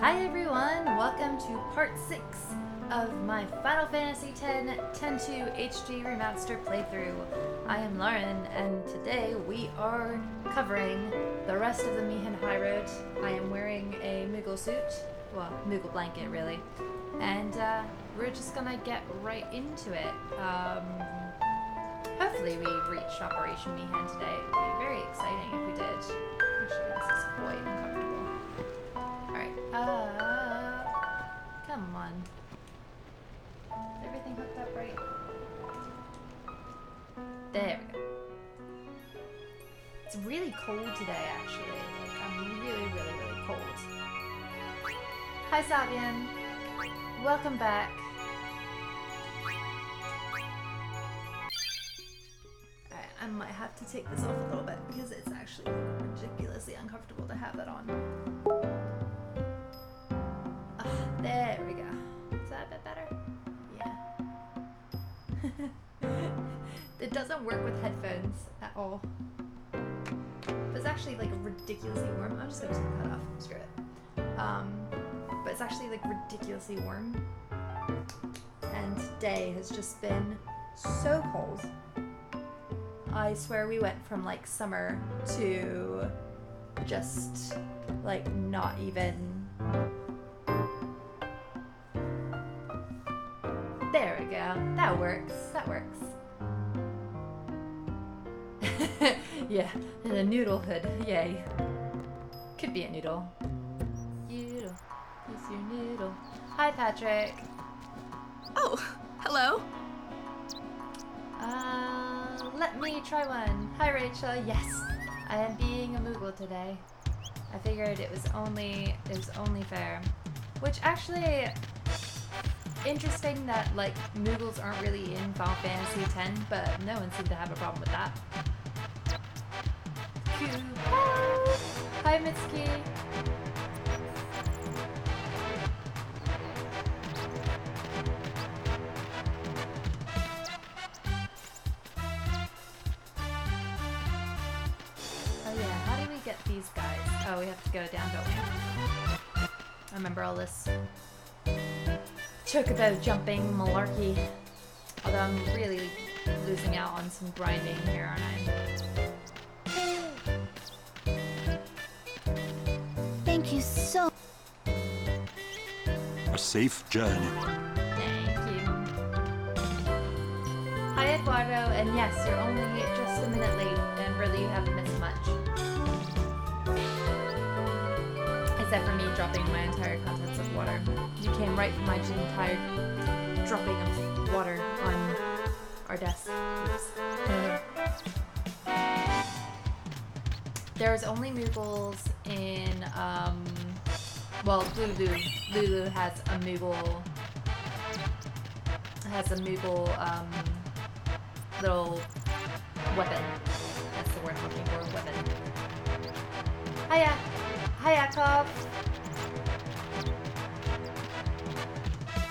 Hi everyone, welcome to part 6 of my Final Fantasy X 10-2 HD Remaster playthrough. I am Lauren, and today we are covering the rest of the Mihan High Road. I am wearing a Moogle suit, well, Moogle blanket really, and we're just gonna get right into it. Hopefully we reach Operation Mihan today. It would be very exciting if we did. Actually, this is quite uncomfortable. Alright, come on. Is everything hooked up right? There we go. It's really cold today, actually. Like, I'm really cold. Hi, Sabian. Welcome back. Alright, I might have to take this off a little bit because it's actually ridiculously uncomfortable to have that on. There we go. Is that a bit better? Yeah. It doesn't work with headphones at all. But it's actually like ridiculously warm. I'm just gonna take that off. Screw it. But it's actually like ridiculously warm. And today has just been so cold. I swear we went from like summer to just like not even. There we go. That works. That works. Yeah, and a noodle hood. Yay. Could be a noodle. Noodle. He's your noodle. Hi, Patrick. Oh, hello. Let me try one. Hi, Rachel. Yes, I am being a Moogle today. I figured it was only fair. Which actually. Interesting that, like, Moogles aren't really in Final Fantasy X, but no one seemed to have a problem with that. Hi, Mitsuki. Oh yeah, how do we get these guys? Oh, we have to go down, don't we? I remember all this. Chocobo jumping malarkey. Although I'm really losing out on some grinding here, aren't I? Thank you so. A safe journey. Thank you. Hi, Eduardo, and yes, you're only just a minute late, and really you haven't missed much. Except for me dropping my entire contents of water. You came right from my entire dropping of water on our desk. Oops. There's only Moogles in, well, Lulu has a Moogle, little weapon. That's the word I'm looking for, weapon. Hiya! Hi, Yakov!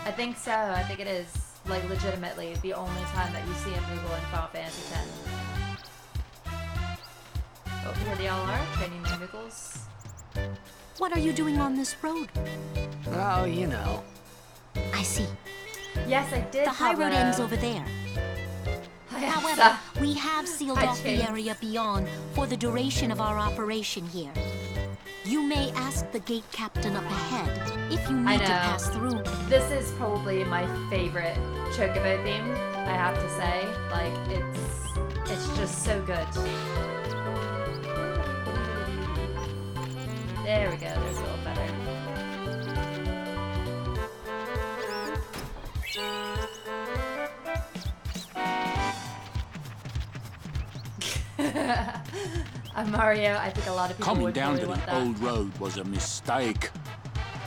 I think so. I think it is, like, legitimately the only time that you see a Moogle in Final Fantasy X. Oh, here they all are, training their Moogles. What are you doing on this road? Oh, you know. I see. Yes, I did. The high road ends over there. However, we have sealed off the area beyond for the duration of our operation here. You may ask the gate captain up ahead if you need to pass through. This is probably my favorite Chocobo theme, I have to say. Like, it's just so good. There we go, there's a little feather. Mario, I think a lot of people Coming would down really to want the that. old road was a mistake.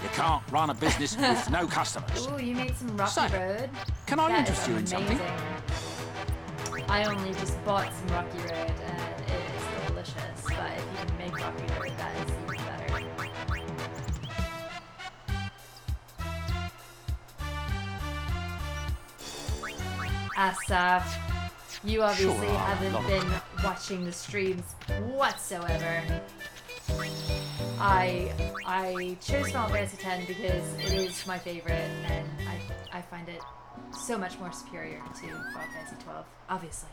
You can't run a business with no customers. Ooh, you made some Rocky So, Road. Can I That interest is you in something? amazing. I only just bought some Rocky Road and it is delicious. But if you can make Rocky Road, that is even better. Asaf, you obviously haven't been watching the streams whatsoever. I chose Final Fantasy X because it is my favorite, and I find it so much more superior to Final Fantasy 12. Obviously,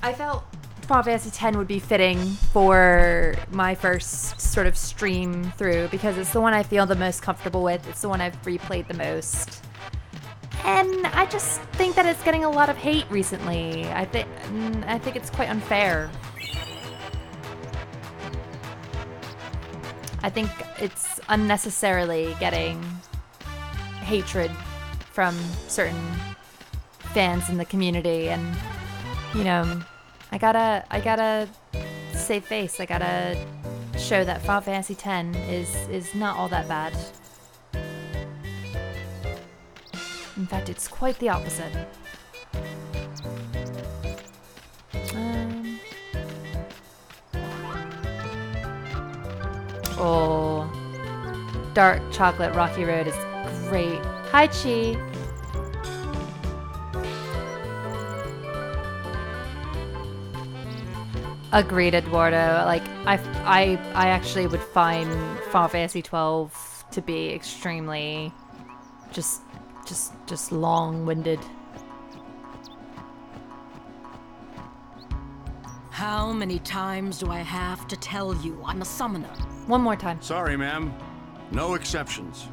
I felt Final Fantasy X would be fitting for my first sort of stream through because it's the one I feel the most comfortable with. It's the one I've replayed the most. And I just think that it's getting a lot of hate recently. I think it's quite unfair. I think it's unnecessarily getting hatred from certain fans in the community, and you know, I gotta save face. I gotta show that Final Fantasy X is not all that bad. In fact, it's quite the opposite. Oh, Dark Chocolate Rocky Road is great. Hi, Chi. Agreed, Eduardo. Like, I actually would find Final Fantasy 12 to be extremely just long-winded. How many times do I have to tell you I'm a summoner? One more time. Sorry, ma'am. No exceptions.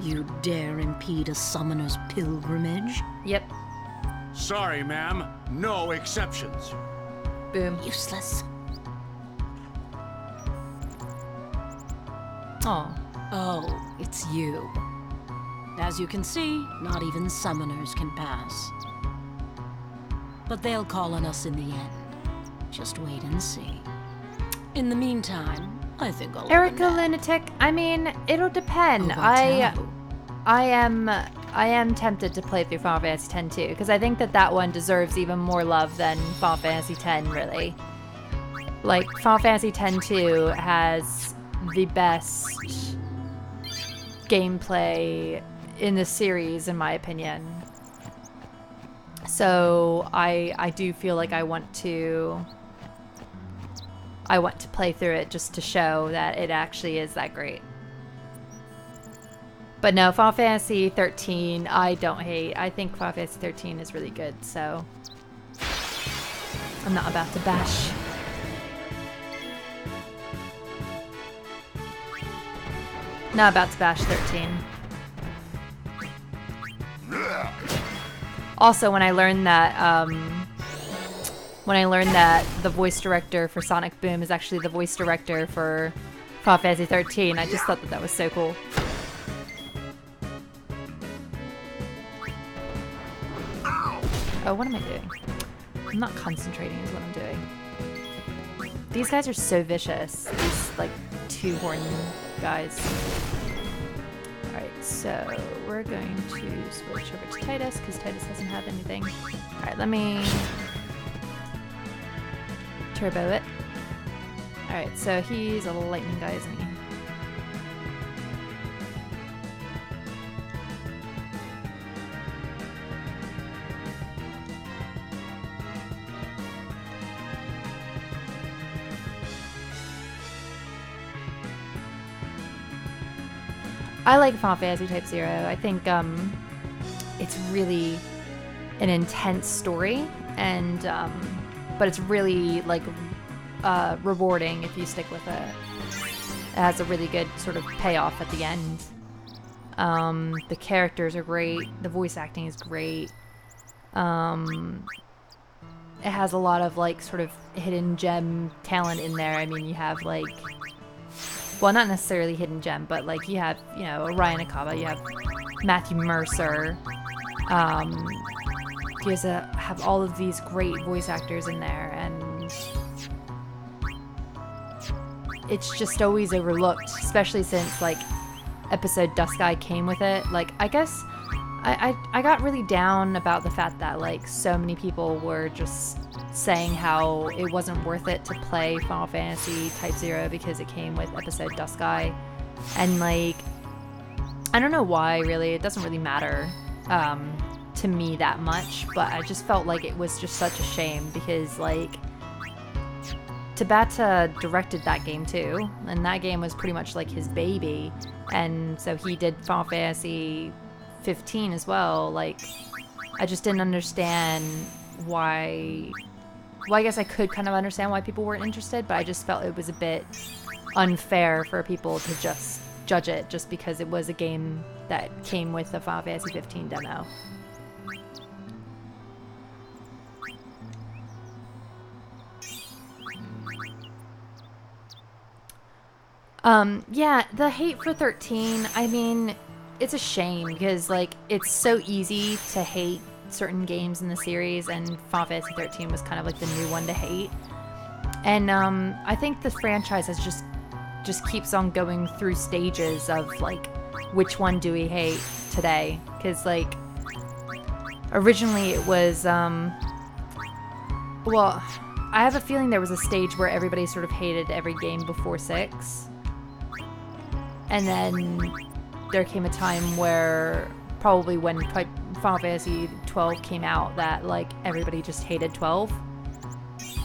You dare impede a summoner's pilgrimage? Yep. Sorry, ma'am. No exceptions. Boom. Useless. Oh. Oh, it's you. As you can see, not even summoners can pass. But they'll call on us in the end. Just wait and see. In the meantime, I think I'll Erica Lunatic, I mean, it'll depend. I am tempted to play through Final Fantasy X too, because I think that one deserves even more love than Final Fantasy X, really. Like, Final Fantasy X-2 has the best gameplay in the series, in my opinion. So I do feel like I want to play through it just to show that it actually is that great. But no, Final Fantasy 13 I don't hate. I think Final Fantasy 13 is really good, so I'm not about to bash. Not about to bash 13. Also, when I learned that the voice director for Sonic Boom is actually the voice director for Final Fantasy 13, I just thought that was so cool. Oh, what am I doing? I'm not concentrating is what I'm doing. These guys are so vicious. These, like, two horny guys. Alright, so we're going to switch over to Titus, because Titus doesn't have anything. Alright, let me turbo it. Alright, so he's a lightning guy, isn't he? I like Final Fantasy Type 0. I think it's really an intense story, and but it's really like rewarding if you stick with it. It has a really good sort of payoff at the end. The characters are great. The voice acting is great. It has a lot of like sort of hidden gem talent in there. I mean, you have like, well, not necessarily hidden gem, but like you have, you know, Ryan Akaba, you have Matthew Mercer. You guys have all of these great voice actors in there, and it's just always overlooked, especially since like episode Dusky came with it. Like, I guess I got really down about the fact that like so many people were just saying how it wasn't worth it to play Final Fantasy Type 0 because it came with episode Dusky, and like I don't know why, really. It doesn't really matter to me that much, but I just felt like it was just such a shame because like Tabata directed that game too, and that game was pretty much like his baby, and so he did Final Fantasy 15 as well. Like, I just didn't understand why. Well, I guess I could kind of understand why people weren't interested, but I just felt it was a bit unfair for people to just judge it just because it was a game that came with the Final Fantasy 15 demo. Yeah, the hate for 13, I mean, it's a shame because, like, it's so easy to hate certain games in the series, and Final Fantasy 13 was kind of like the new one to hate. And I think the franchise has just keeps on going through stages of, like, which one do we hate today? Because, like, originally it was, well, I have a feeling there was a stage where everybody sort of hated every game before 6. And then there came a time where, probably when Final Fantasy 12 came out, that, like, everybody just hated 12.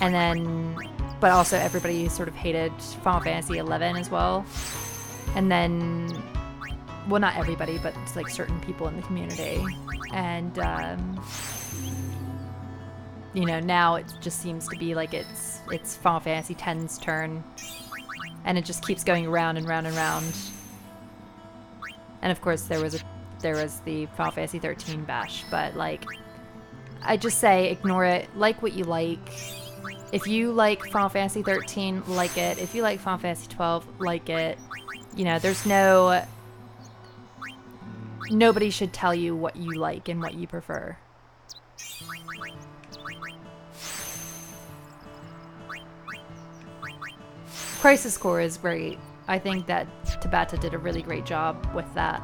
And then, but also everybody sort of hated Final Fantasy 11 as well. And then, well, not everybody, but it's like certain people in the community. And, you know, now it just seems to be like it's Final Fantasy X's turn. And it just keeps going around and round and round. And of course there was the Final Fantasy 13 bash, but, like, I just say ignore it, like what you like. If you like Final Fantasy 13, like it. If you like Final Fantasy 12, like it. You know, there's nobody should tell you what you like and what you prefer. Crisis Core is great. I think that Tabata did a really great job with that.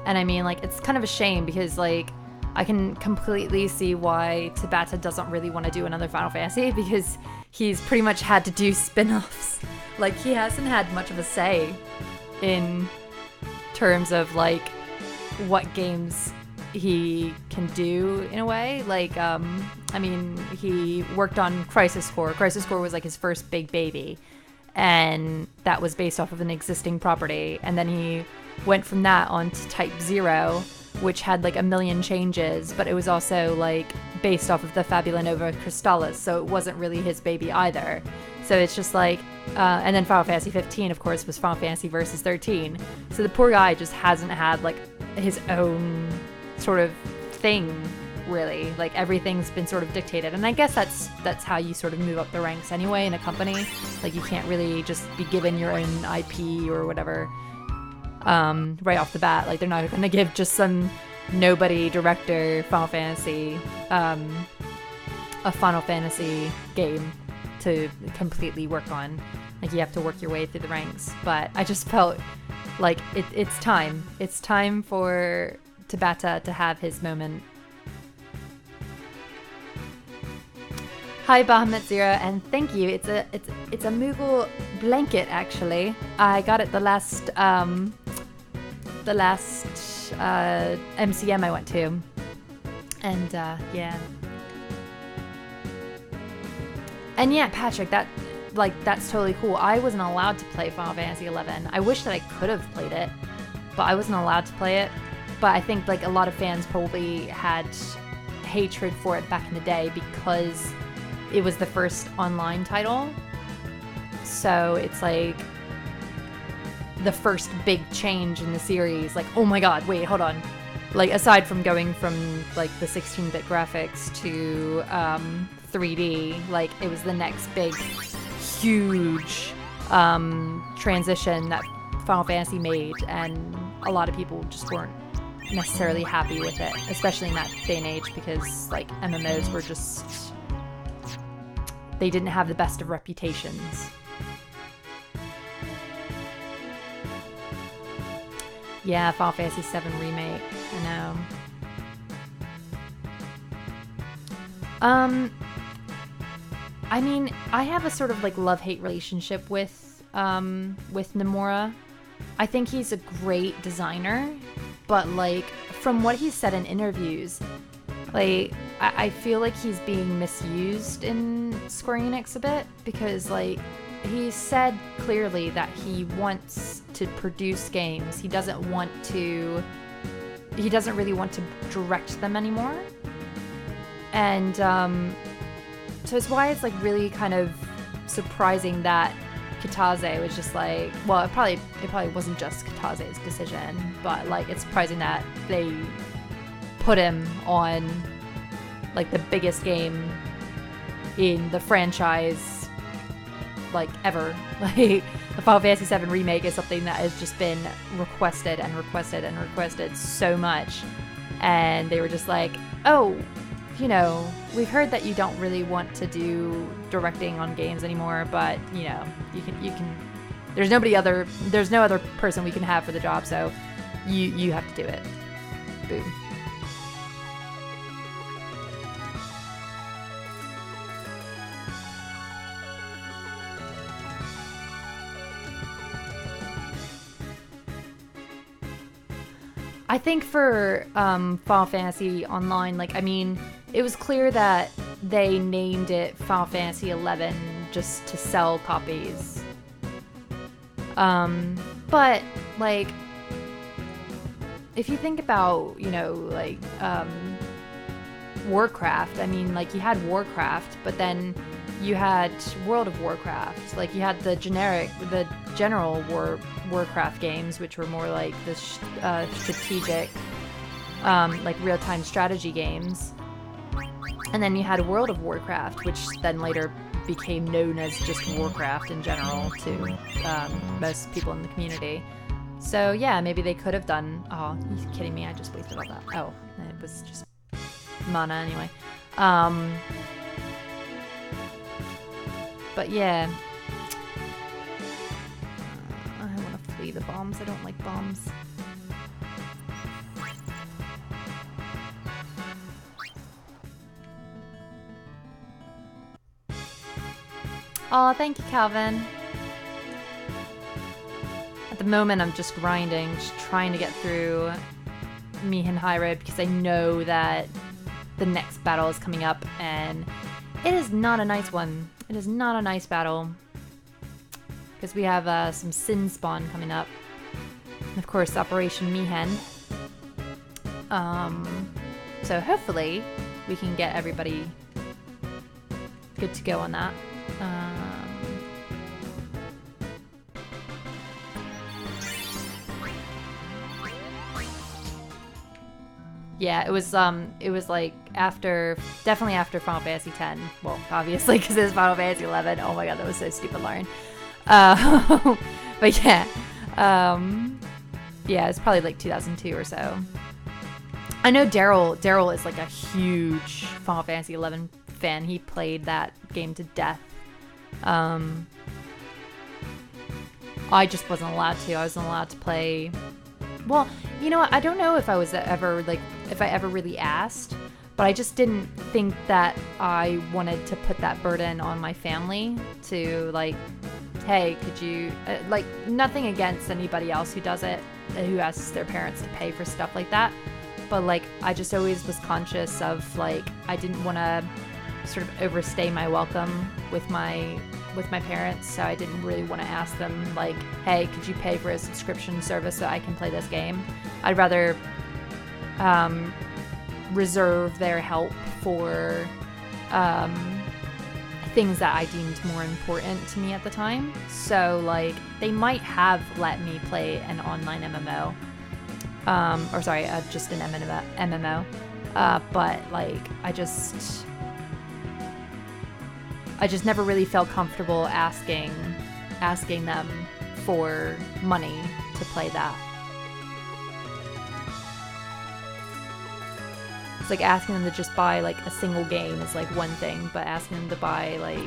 And I mean, like, it's kind of a shame because, like, I can completely see why Tabata doesn't really want to do another Final Fantasy, because he's pretty much had to do spin-offs. Like, he hasn't had much of a say in terms of, like, what games he can do in a way. Like, I mean, he worked on Crisis Core. Crisis Core was, like, his first big baby, and that was based off of an existing property. And then he went from that on to Type 0, which had, like, a million changes, but it was also, like, based off of the Fabula Nova Crystallis, so it wasn't really his baby either. So it's just like, and then Final Fantasy 15, of course, was Final Fantasy Versus 13. So the poor guy just hasn't had, like, his own sort of thing, really. Like, everything's been sort of dictated, and I guess that's how you sort of move up the ranks anyway in a company. Like, you can't really just be given your own IP or whatever right off the bat. Like, they're not gonna give just some nobody director Final Fantasy a Final Fantasy game to completely work on. Like, you have to work your way through the ranks. But I just felt like it's time. It's time for Tabata to have his moment. Hi Bahamut Zero, and thank you. It's a Moogle blanket, actually. I got it the last MCM I went to, and yeah. And yeah, Patrick, that's totally cool. I wasn't allowed to play Final Fantasy 11. I wish that I could have played it, but I wasn't allowed to play it. But I think, like, a lot of fans probably had hatred for it back in the day because it was the first online title. So it's like the first big change in the series. Like, oh my god, wait, hold on. Like, aside from going from, like, the 16-bit graphics to 3D, like, it was the next big, huge transition that Final Fantasy made, and a lot of people just weren't necessarily happy with it, especially in that day and age, because, like, MMOs were just, they didn't have the best of reputations. Yeah, Final Fantasy VII Remake, I know. I mean, I have a sort of, like, love-hate relationship with Nomura. I think he's a great designer, but, like, from what he's said in interviews, like, I feel like he's being misused in Square Enix a bit, because like he said clearly that he wants to produce games. He doesn't really want to direct them anymore. And so it's why it's like really kind of surprising that Kitase was just like, well, it probably wasn't just Kitase's decision, but like it's surprising that they put him on like the biggest game in the franchise like ever. Like the Final Fantasy VII Remake is something that has just been requested and requested and requested so much, and they were just like, oh, you know, we've heard that you don't really want to do directing on games anymore, but you know, you can there's no other person we can have for the job, so you have to do it. Boom. I think for Final Fantasy Online, like, I mean, it was clear that they named it Final Fantasy XI just to sell copies. But, like, if you think about, you know, like, Warcraft, I mean, like, you had Warcraft, but then you had World of Warcraft. Like, you had the general Warcraft games, which were more like the strategic, like real-time strategy games. And then you had World of Warcraft, which then later became known as just Warcraft in general to most people in the community. So yeah, maybe they could have done... Oh, you kidding me? I just wasted all that. Oh, it was just mana anyway. But yeah. I want to flee the bombs. I don't like bombs. Oh, thank you, Calvin. At the moment, I'm just grinding, just trying to get through Mihin High Road, because I know that the next battle is coming up, and it is not a nice one. It is not a nice battle, because we have some Sin Spawn coming up, and of course Operation Mihin. So hopefully we can get everybody good to go on that. Yeah, it was like definitely after Final Fantasy X. Well, obviously, because it's Final Fantasy 11. Oh my god, that was so stupid, Lauren. But yeah, yeah, it's probably like 2002 or so. I know Daryl is like a huge Final Fantasy 11 fan. He played that game to death. I just wasn't allowed to. I wasn't allowed to play. Well, you know what? I don't know if I was ever if I ever really asked, but I just didn't think that I wanted to put that burden on my family to like, hey, could you like, nothing against anybody else who does it, who asks their parents to pay for stuff like that, but like I just always was conscious of like I didn't want to sort of overstay my welcome with my parents, so I didn't really want to ask them like, hey, could you pay for a subscription service so I can play this game? I'd rather reserve their help for things that I deemed more important to me at the time. So like they might have let me play an online MMO, or sorry, just an MMO, but like I just never really felt comfortable asking them for money to play that. It's like asking them to just buy like a single game is like one thing, but asking them to buy like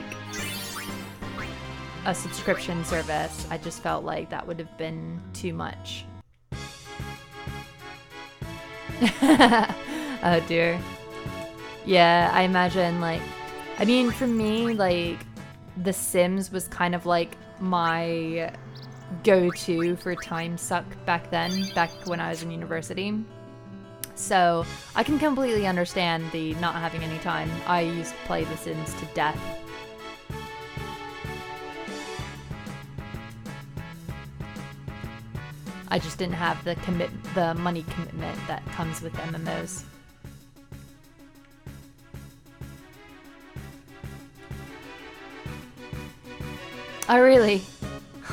a subscription service, I just felt like that would have been too much. Oh dear. Yeah, I imagine like, I mean, for me, like, The Sims was kind of like my go-to for time suck back then, back when I was in university. So I can completely understand the not having any time. I used to play The Sims to death. I just didn't have the money commitment that comes with MMOs. Oh, really?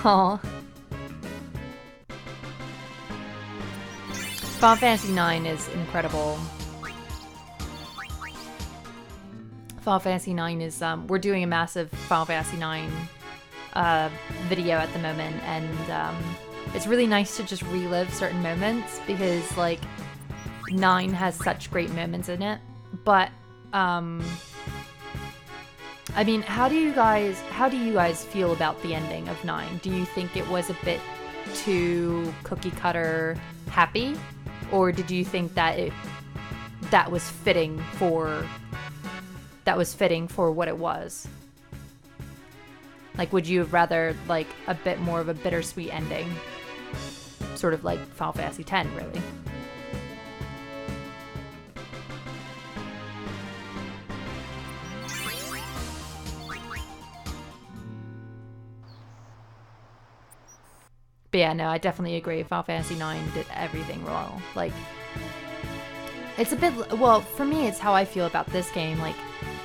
Oh. Final Fantasy IX is incredible. Final Fantasy IX is, we're doing a massive Final Fantasy IX video at the moment, and it's really nice to just relive certain moments because, like, 9 has such great moments in it. But, I mean, how do you guys feel about the ending of 9? Do you think it was a bit too cookie cutter happy, or did you think that that was fitting for what it was? Like, would you rather like a bit more of a bittersweet ending, sort of like Final Fantasy X, really? But yeah, no, I definitely agree. Final Fantasy IX did everything well. Like, it's a bit, well, for me, it's how I feel about this game. Like,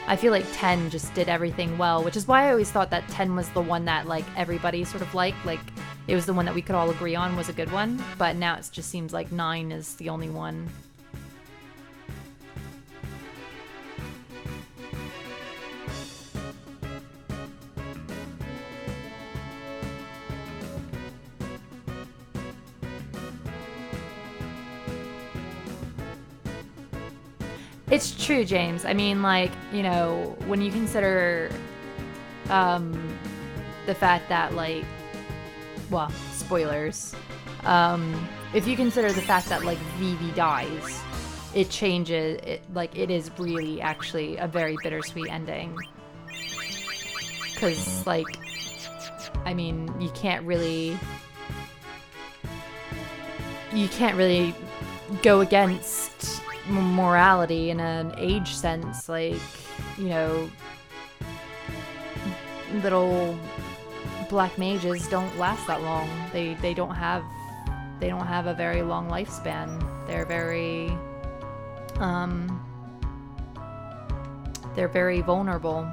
I feel like 10 just did everything well, which is why I always thought that 10 was the one that, like, everybody sort of liked. Like, it was the one that we could all agree on was a good one. But now it just seems like 9 is the only one. It's true, James. I mean, like, you know, when you consider the fact that, like, well, spoilers. If you consider the fact that, like, Vivi dies, it changes, it is really actually a very bittersweet ending. Because, like, I mean, you can't really go against morality in an age sense. Like, you know, little black mages don't last that long. They don't have a very long lifespan. They're very vulnerable,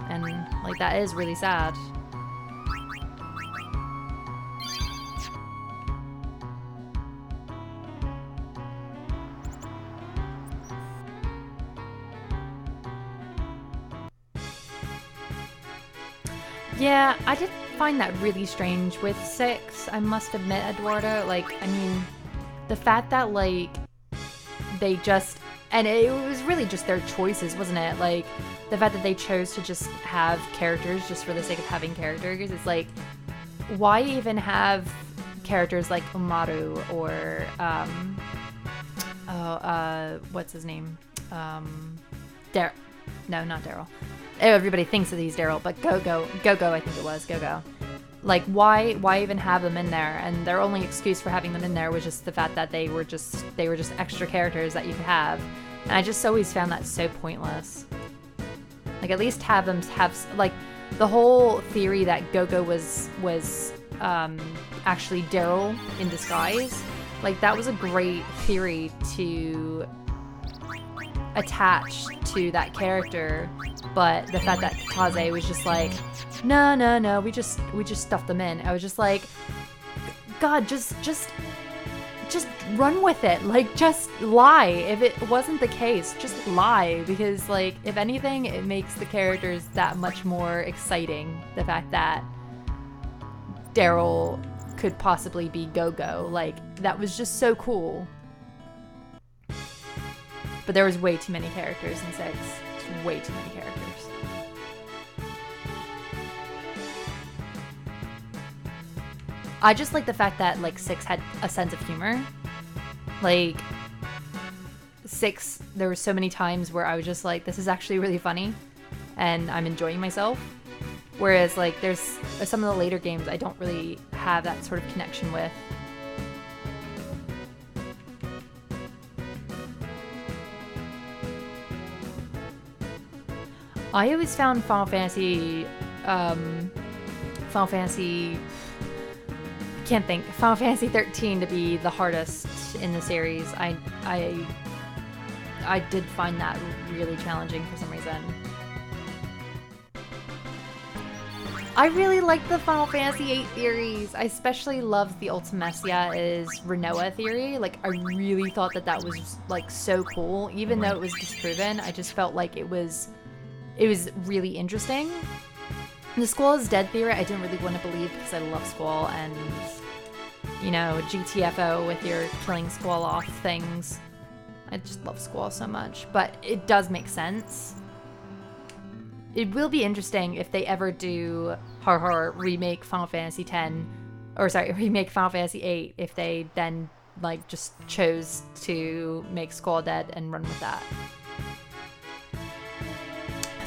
and like that is really sad. Yeah, I did find that really strange with 6, I must admit, Eduardo. Like, I mean, the fact that, like, they just... And it was really just their choices, wasn't it? Like, the fact that they chose to just have characters just for the sake of having characters. It's like, why even have characters like Umaru or, what's his name? Daryl. No, not Daryl. Everybody thinks that he's Daryl, but Go-Go, I think it was, Go-Go. Like, why even have them in there? And their only excuse for having them in there was just the fact that they were just extra characters that you could have. And I just always found that so pointless. Like, at least have them have, like, the whole theory that Go-Go was actually Daryl in disguise. Like, that was a great theory to attach to that character. But the fact that Taze was just like, no, we just stuffed them in. I was just like, God, just run with it. Like, just lie. If it wasn't the case, just lie. Because, like, if anything, it makes the characters that much more exciting. The fact that Daryl could possibly be Go-Go. Like, that was just so cool. But there was way too many characters in 6. Way too many characters. I just like the fact that, like, 6 had a sense of humor. Like, 6, there were so many times where I was just like, this is actually really funny, and I'm enjoying myself. Whereas, like, there's some of the later games I don't really have that sort of connection with. I always found Final Fantasy, I can't think, Final Fantasy 13 to be the hardest in the series. I did find that really challenging for some reason. I really like the Final Fantasy VIII theories. I especially loved the Ultimecia is Renoa theory. Like, I really thought that that was, like, so cool. Even though it was disproven, I just felt like it was really interesting. The Squall is dead theory, I didn't really want to believe because I love Squall and, you know, GTFO with your killing Squall off things. I just love Squall so much, but it does make sense. It will be interesting if they ever do remake Final Fantasy X, or sorry, remake Final Fantasy VIII, if they then like just chose to make Squall dead and run with that.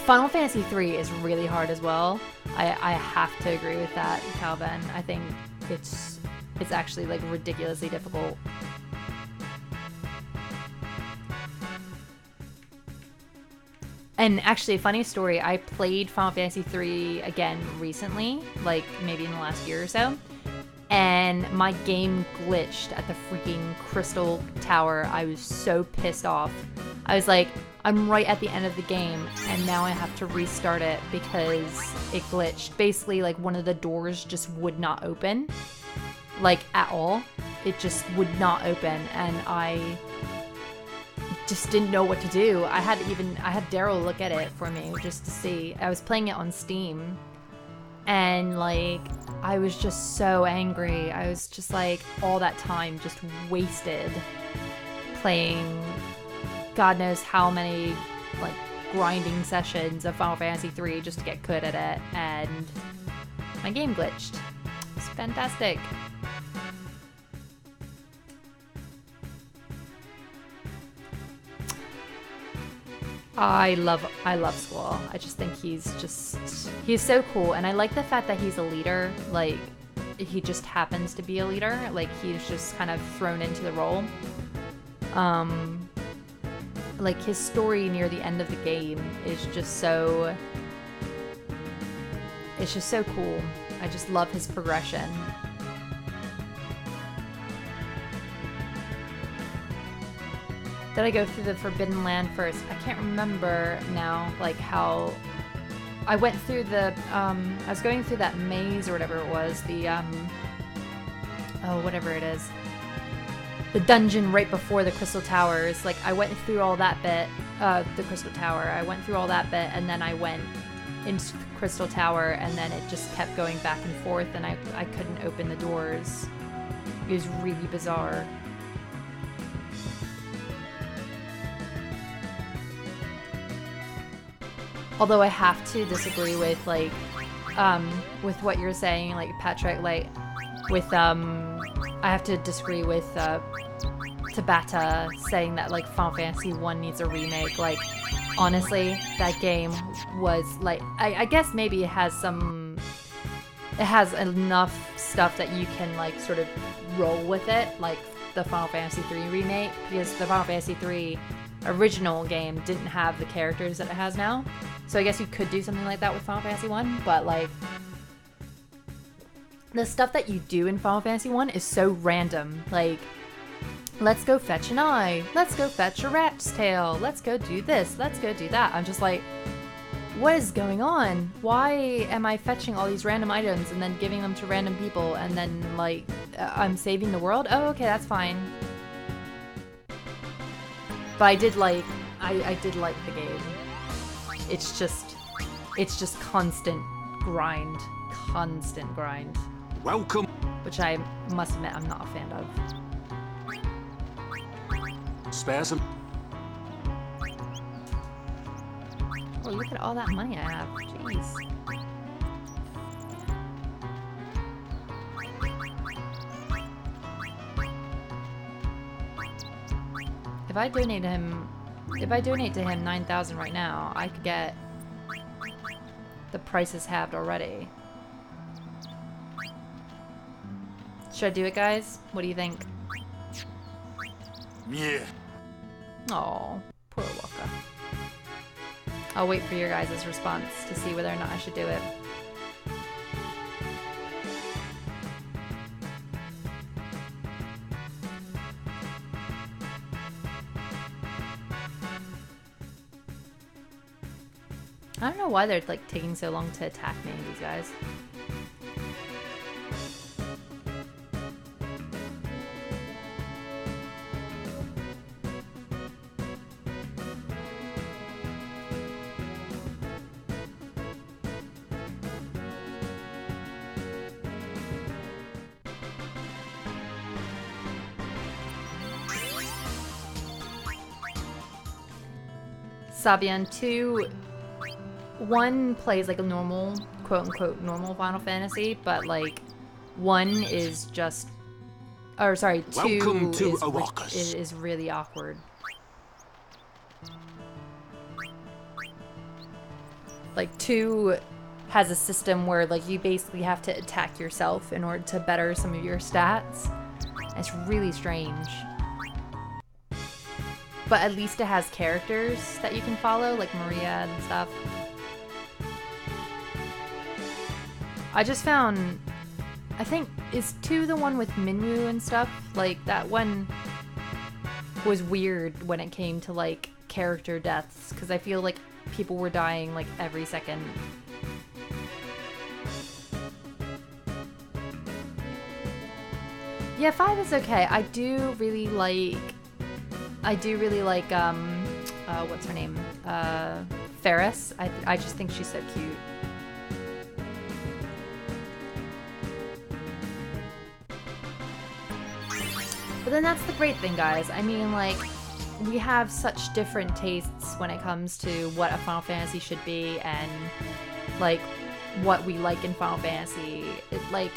Final Fantasy III is really hard as well. I have to agree with that, Calvin. I think it's actually like ridiculously difficult. And actually, funny story, I played Final Fantasy III again recently, like maybe in the last year or so, and my game glitched at the freaking Crystal Tower. I was so pissed off. I was like, I'm right at the end of the game, and now I have to restart it because it glitched. Basically, like, one of the doors just would not open, like, at all. It just would not open, and I just didn't know what to do. I had Daryl look at it for me just to see. I was playing it on Steam, and like I was just so angry. I was just like, all that time just wasted playing God knows how many like grinding sessions of Final Fantasy III just to get good at it, and my game glitched. It's fantastic. I love Squall. I just think he's so cool, and I like the fact that he's a leader. Like, he just happens to be a leader. Like, he's just kind of thrown into the role. Like, his story near the end of the game is just so... It's just so cool. I just love his progression. Did I go through the Forbidden Land first? I can't remember now, like, how... I went through the, I was going through that maze or whatever it was, the, oh, whatever it is. The dungeon right before the Crystal Towers. Like, I went through all that bit, the Crystal Tower. I went through all that bit, and then I went into the Crystal Tower, and then it just kept going back and forth, and I couldn't open the doors. It was really bizarre. Although I have to disagree with, like, with what you're saying, like, Patrick, like, with, I have to disagree with, Tabata saying that, like, Final Fantasy 1 needs a remake. Like, honestly, that game was, like, I guess maybe it has enough stuff that you can, like, sort of roll with it, like the Final Fantasy 3 remake, because the Final Fantasy 3 original game didn't have the characters that it has now. So I guess you could do something like that with Final Fantasy 1, but like the stuff that you do in Final Fantasy 1 is so random. Like, let's go fetch an eye, let's go fetch a rat's tail, let's go do this, let's go do that. I'm just like, what is going on? Why am I fetching all these random items and then giving them to random people and then like I'm saving the world? Oh, okay, that's fine. But I did like the game. It's just constant grind. Welcome. Which I must admit I'm not a fan of. Spare some. Oh, look at all that money I have. Jeez. If I donate to him 9,000 right now, I could get the prices halved already. Should I do it, guys? What do you think? Yeah. Oh, poor Waka. I'll wait for your guys' response to see whether or not I should do it. I don't know why they're like taking so long to attack me, these guys. Sabian 2, 1 plays like a normal, quote-unquote, normal Final Fantasy, but like 1 is just, or sorry, 2 Welcome to is, Arrakis. is really awkward. Like 2 has a system where like you basically have to attack yourself in order to better some of your stats. It's really strange. But at least it has characters that you can follow, like Maria and stuff. I just found, I think, is 2 the one with Minwu and stuff? Like, that one was weird when it came to, like, character deaths, because I feel like people were dying, like, every second. Yeah, 5 is okay. I do really like, what's her name? Ferris. I just think she's so cute. But then that's the great thing, guys. I mean, like, we have such different tastes when it comes to what a Final Fantasy should be and, like, what we like in Final Fantasy. It, like,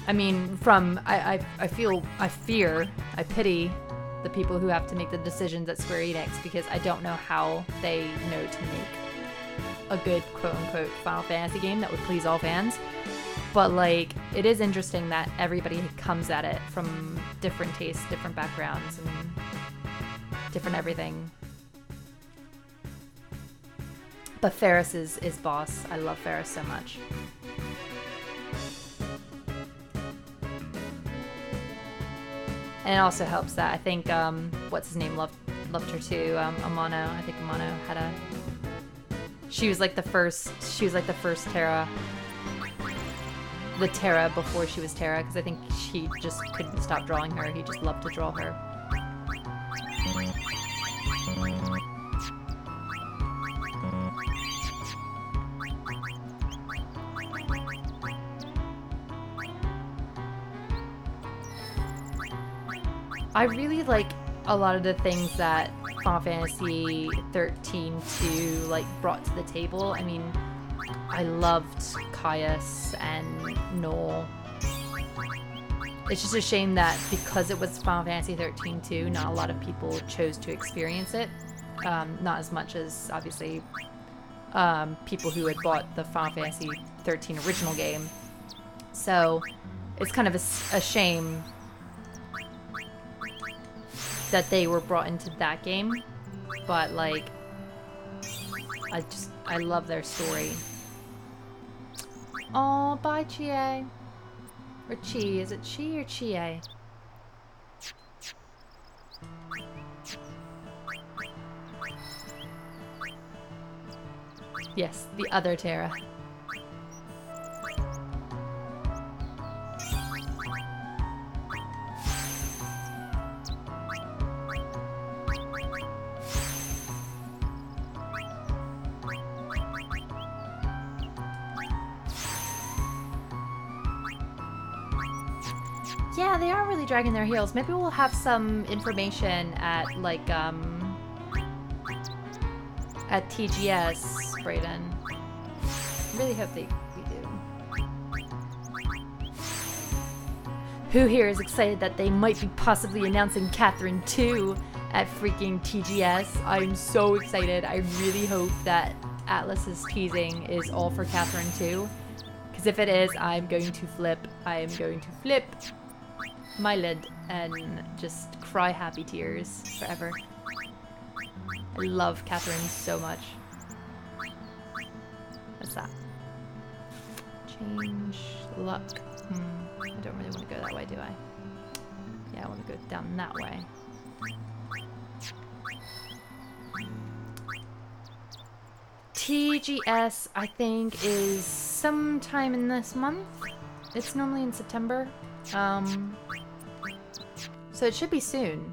I mean, from, I pity the people who have to make the decisions at Square Enix because I don't know how they know to make a good quote-unquote Final Fantasy game that would please all fans. But, like, it is interesting that everybody comes at it from different tastes, different backgrounds, and different everything. But Ferris is boss. I love Ferris so much. And it also helps that I think, what's his name loved her too, Amano. I think Amano had a... She was like the first Terra. The Terra before she was Terra, because I think he just couldn't stop drawing her. He just loved to draw her. I really like a lot of the things that Final Fantasy 13-2 like brought to the table. I mean, I loved Caius and Noel. It's just a shame that because it was Final Fantasy 13-2, not a lot of people chose to experience it. Not as much as, obviously, people who had bought the Final Fantasy 13 original game. So, it's kind of a shame that they were brought into that game. But, like, I love their story. Oh, bye, Chie. Or Chi. Is it Chi or Chie? Yes, the other Terra. Yeah, they are really dragging their heels. Maybe we'll have some information at, like, at TGS, Brayden. Really hope we do. Who here is excited that they might be possibly announcing Catherine 2 at freaking TGS? I'm so excited. I really hope that Atlas's teasing is all for Catherine 2. Because if it is, I'm going to flip. I am going to flip my lid and just cry happy tears forever. I love Catherine so much. What's that? Change luck. I don't really want to go that way, do I? Yeah, I want to go down that way. TGS, I think, is sometime in this month. It's normally in September. So it should be soon.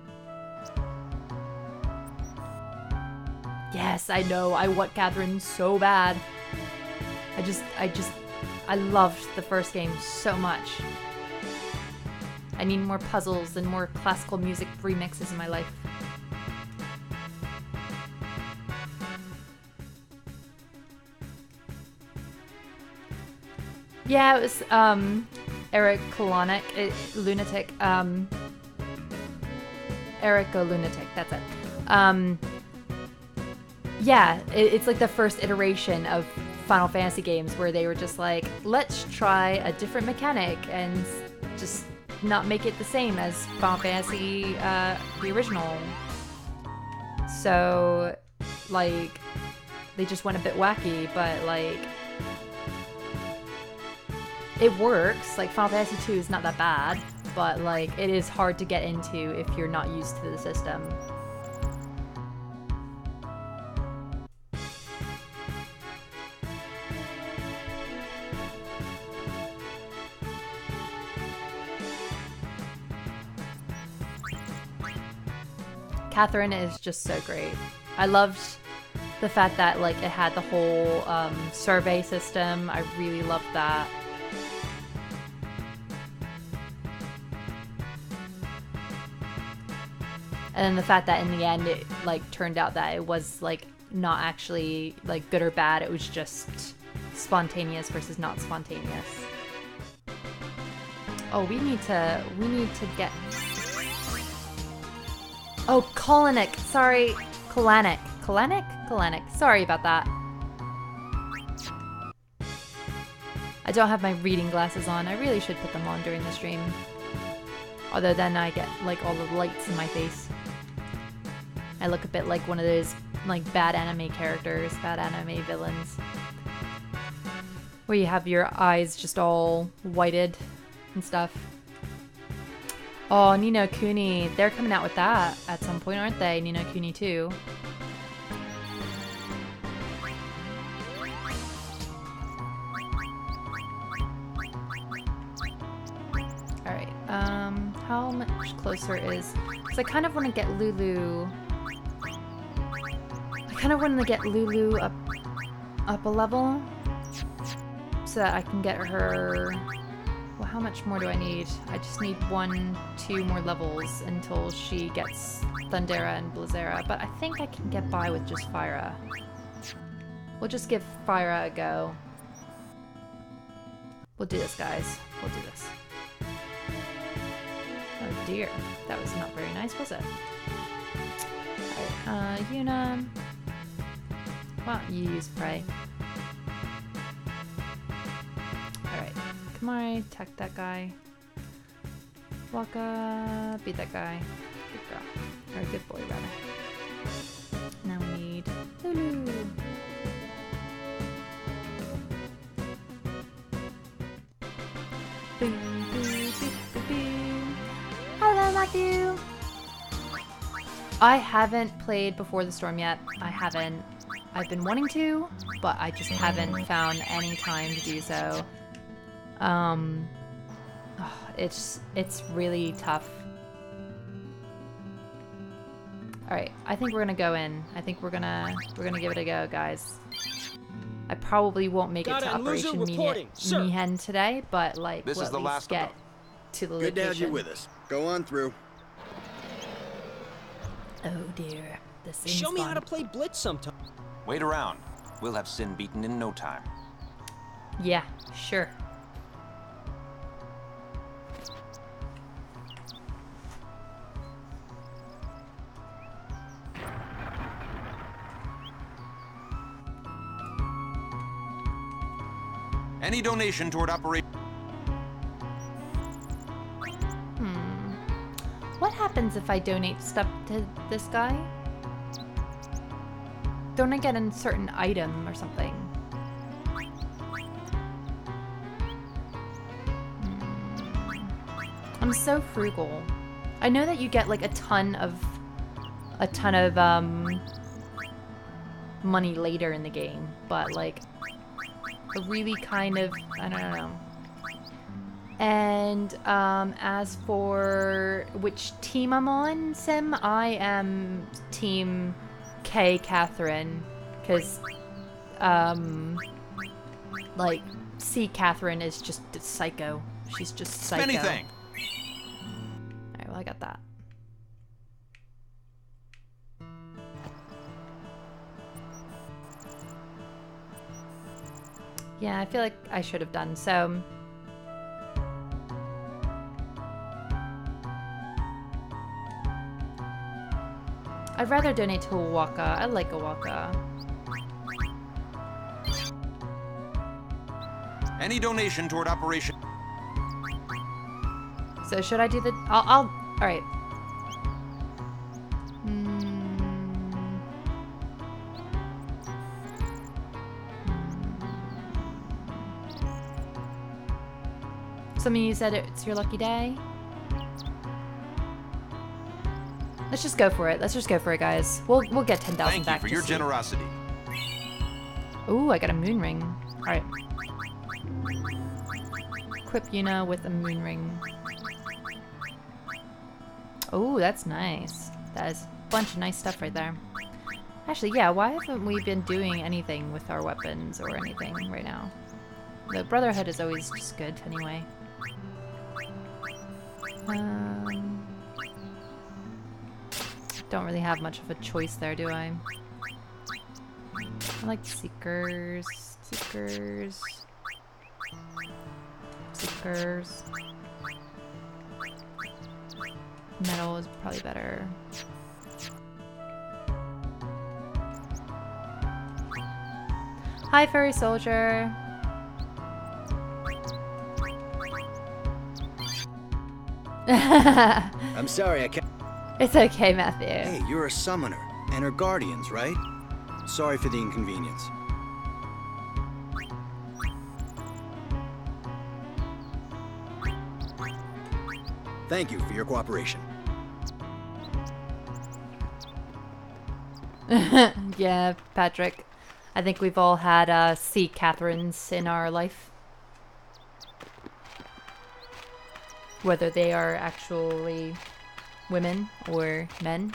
Yes, I know. I want Catherine so bad. I loved the first game so much. I need more puzzles and more classical music remixes in my life. Yeah, it was Eric Lunatic, Eric Lunatic, that's it. Yeah, it's like the first iteration of Final Fantasy games where they were just like, let's try a different mechanic and just not make it the same as Final Fantasy, the original. So, like, they just went a bit wacky, but like, it works. Like, Final Fantasy 2 is not that bad, but like, it is hard to get into if you're not used to the system. Catherine is just so great. I loved the fact that like it had the whole survey system. I really loved that. And then the fact that in the end it like turned out that it was like not actually like good or bad. It was just spontaneous versus not spontaneous. Oh, we need to get. Oh, Kolanic. Sorry. Kolanic. Kolanic? Kolanic. Sorry about that. I don't have my reading glasses on. I really should put them on during the stream. Although then I get like all the lights in my face. I look a bit like one of those like bad anime characters, bad anime villains. Where you have your eyes just all whited and stuff. Oh, Ni no Kuni. They're coming out with that at some point, aren't they? Ni no Kuni 2. Alright, how much closer is... Because I kind of want to get Lulu... I kind of want to get Lulu up a level. So that I can get her... Well, how much more do I need? I just need 2 more levels until she gets Thundera and Blazera, but I think I can get by with just Fyra. We'll just give Fyra a go. We'll do this, guys. We'll do this. Oh dear, that was not very nice, was it? Alright, Yuna. Why don't you use Prey? Alright. Kamari, attack that guy. Waka, beat that guy. Good girl. Or good boy, rather. Now we need Lulu. Boo, boo, boo, boo, boo. Hello, Matthew! I haven't played Before the Storm yet. I haven't. I've been wanting to, but I just haven't found any time to do so. It's really tough. Alright, I think we're gonna go in. I think we're gonna give it a go, guys. I probably won't make it to Operation Mihen today, but like This we'll is the at last least get to the location. Good to have you with us. Go on through. Oh dear, this seems Show me fun. how to play Blitz sometime. Wait around. We'll have Sin beaten in no time. Yeah, sure. Any donation toward Operation... What happens if I donate stuff to this guy? don't I get a certain item or something? I'm so frugal. I know that you get like a ton of money later in the game, but like a really kind of, I don't know. And as for which team I'm on, Sim, I am team K Catherine, because like C Catherine is just psycho. She's just psycho. Anything. Alright, well I got that. Yeah, I feel like I should have done so. I'd rather donate to a Waka. I like a Waka. Any donation toward Operation... So should I do the... I'll alright. Some of you said it's your lucky day. Let's just go for it. Let's just go for it, guys. We'll get 10,000 back. Thank you for your generosity. Ooh, I got a moon ring. All right. Equip Yuna with a moon ring. Oh, that's nice. That is a bunch of nice stuff right there. Actually, yeah, why haven't we been doing anything with our weapons or anything right now? The Brotherhood is always just good anyway. Don't really have much of a choice there, do I? I like Seekers. Seekers. Seekers. Metal is probably better. Hi, Furry Soldier. I'm sorry, I can't. It's okay, Matthew. Hey, you're a summoner, and her guardians, right? Sorry for the inconvenience. Thank you for your cooperation. Yeah, Patrick. I think we've all had C. Catherines in our life. Whether they are actually women or men.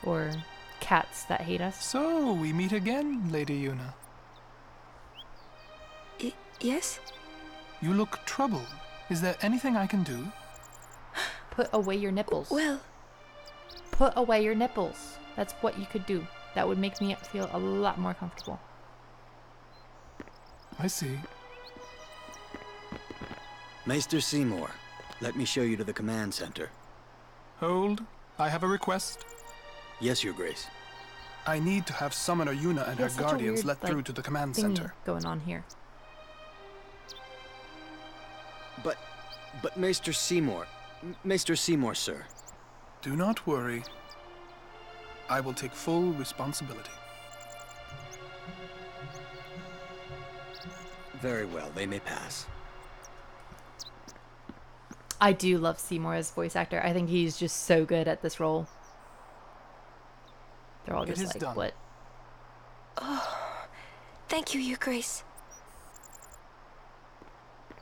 Or cats that hate us. So, we meet again, Lady Yuna. Yes? You look troubled. Is there anything I can do? Put away your nipples. Well... Put away your nipples. That's what you could do. That would make me feel a lot more comfortable. I see. Maester Seymour, let me show you to the command center. Hold. I have a request. Yes, Your Grace. I need to have Summoner Yuna and her such a guardians weird, let like, through to the command thingy center. Going on here. But Maester Seymour... Maester Seymour, sir. Do not worry. I will take full responsibility. Very well, they may pass. I do love Seymour as voice actor. I think he's just so good at this role. They're all just like, done. what? Oh, thank you, Your Grace.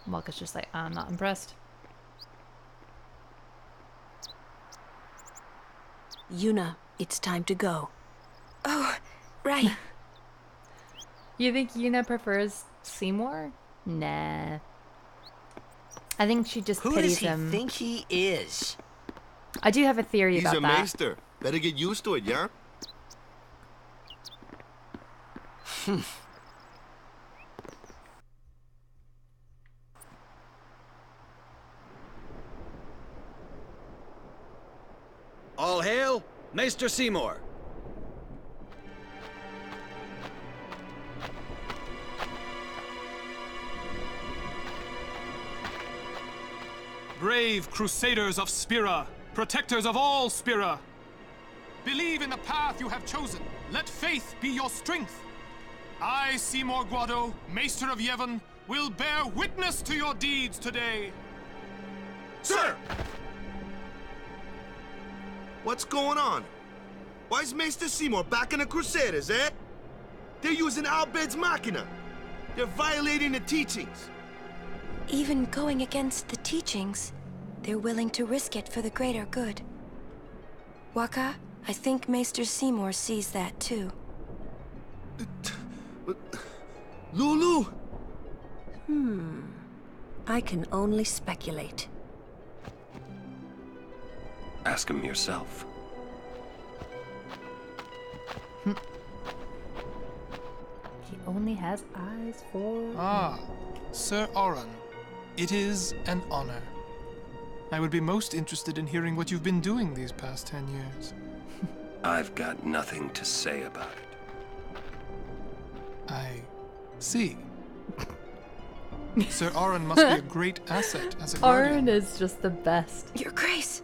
Malka's just like, I'm not impressed. Yuna, it's time to go. Oh, right. You think Yuna prefers Seymour? Nah. I think she just Who pities does he him. think he is? I do have a theory He's about a that. maester. Better get used to it, yeah? All hail, Maester Seymour. Brave crusaders of Spira, protectors of all Spira. Believe in the path you have chosen. Let faith be your strength. I, Seymour Guado, Maester of Yevon, will bear witness to your deeds today. Sir! What's going on? Why is Maester Seymour backing the Crusaders, eh? They're using Al-Bed's Machina. They're violating the teachings. Even going against the teachings, they're willing to risk it for the greater good. Waka, I think Maester Seymour sees that too. Lulu! I can only speculate. Ask him yourself. He only has eyes for... Ah, Sir Oran. It is an honor. I would be most interested in hearing what you've been doing these past 10 years. I've got nothing to say about it. I see. Sir Oran must be a great asset as a guardian. Oran is just the best. Your Grace!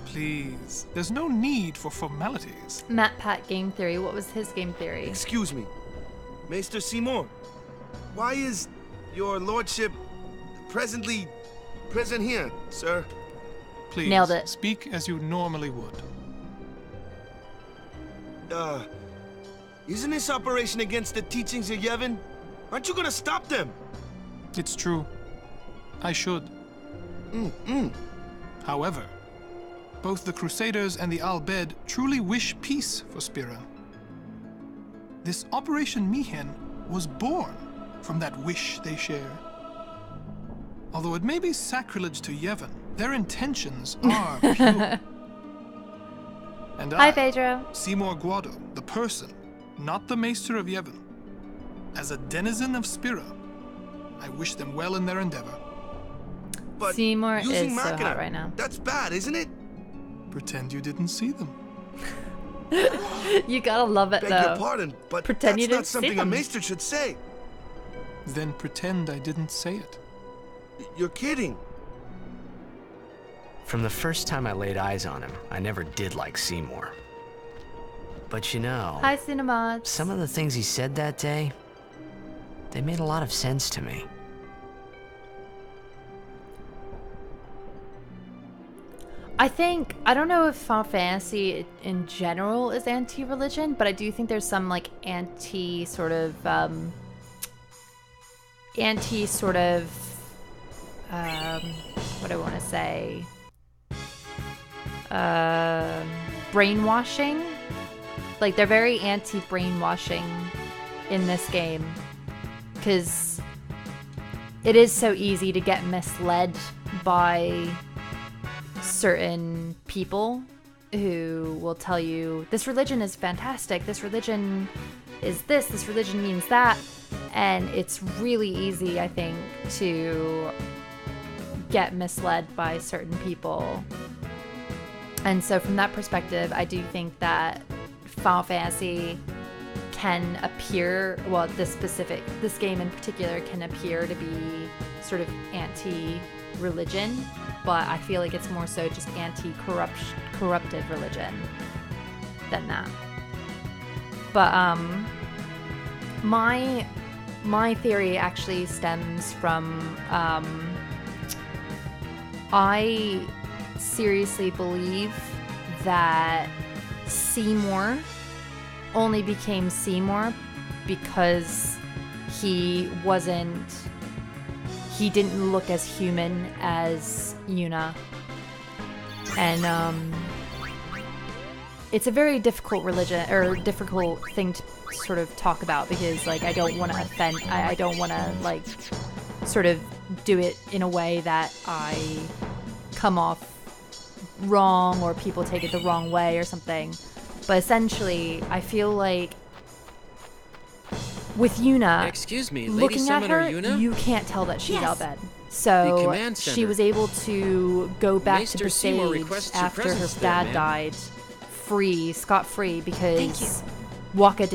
Please, there's no need for formalities. Matt Pat game theory. What was his game theory? Excuse me. Maester Seymour, why is your lordship presently present here, sir? Please, Nailed it. Speak as you normally would. Isn't this operation against the teachings of Yevon? Aren't you gonna stop them? It's true. I should. However, both the Crusaders and the Al-Bed truly wish peace for Spira. This Operation Mihen was born from that wish they share. Although it may be sacrilege to Yevon, their intentions are pure. And Hi, I, Pedro. Seymour Guado, the person, not the Maester of Yevon, as a denizen of Spira, I wish them well in their endeavor. But Seymour is using so Machina, hot right now. that's bad, isn't it? Pretend you didn't see them. You gotta love it, Beg though. your pardon, but Pretend you that's didn't not see something a them. maester should say. Then pretend I didn't say it. You're kidding. From the first time I laid eyes on him, I never did like Seymour. But you know, Hi, Cinemods. some of the things he said that day, they made a lot of sense to me. I don't know if Final Fantasy in general is anti-religion, but I do think there's some like anti sort of what do I want to say? Brainwashing. Like they're very anti-brainwashing in this game because it is so easy to get misled by certain people who will tell you this religion is fantastic, this religion is this religion means that, and it's really easy, I think, to get misled by certain people. And so from that perspective, I do think that Final Fantasy can appear, well, this game in particular can appear to be sort of anti-religion, but I feel like it's more so just anti-corruptive religion than that. But my theory actually stems from I seriously believe that Seymour only became Seymour because he didn't look as human as Yuna. And it's a very difficult difficult thing to sort of talk about because like I don't want to offend, I don't want to like sort of do it in a way that I come off wrong or people take it the wrong way or something. But essentially, I feel like with Yuna, Excuse me, Lady looking at Summoner her, Yuna? you can't tell that she's Yes. Al-Bed. The So command she center. was able to go back Maester to the Seymour stage requests your after her presence there, dad ma'am. died, scot-free, Thank because Waka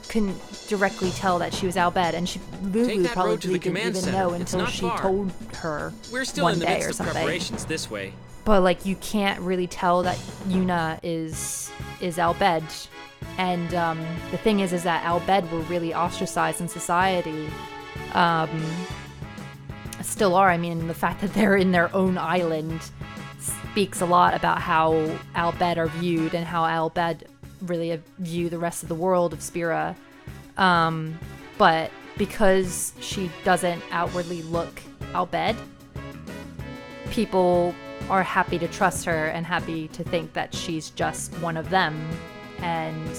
couldn't directly tell that she was Al-Bed, and that Lulu road to probably the didn't command even center. know It's until not she far. told her We're still one in the day midst or of something. preparations this way. But like you can't really tell that Yuna is is Al Bhed. And the thing is that Al Bhed were really ostracized in society. Still are. I mean, the fact that they're in their own island speaks a lot about how Al Bhed are viewed and how Al Bhed really view the rest of the world of Spira. But because she doesn't outwardly look Al Bhed, people are happy to trust her and happy to think that she's just one of them. And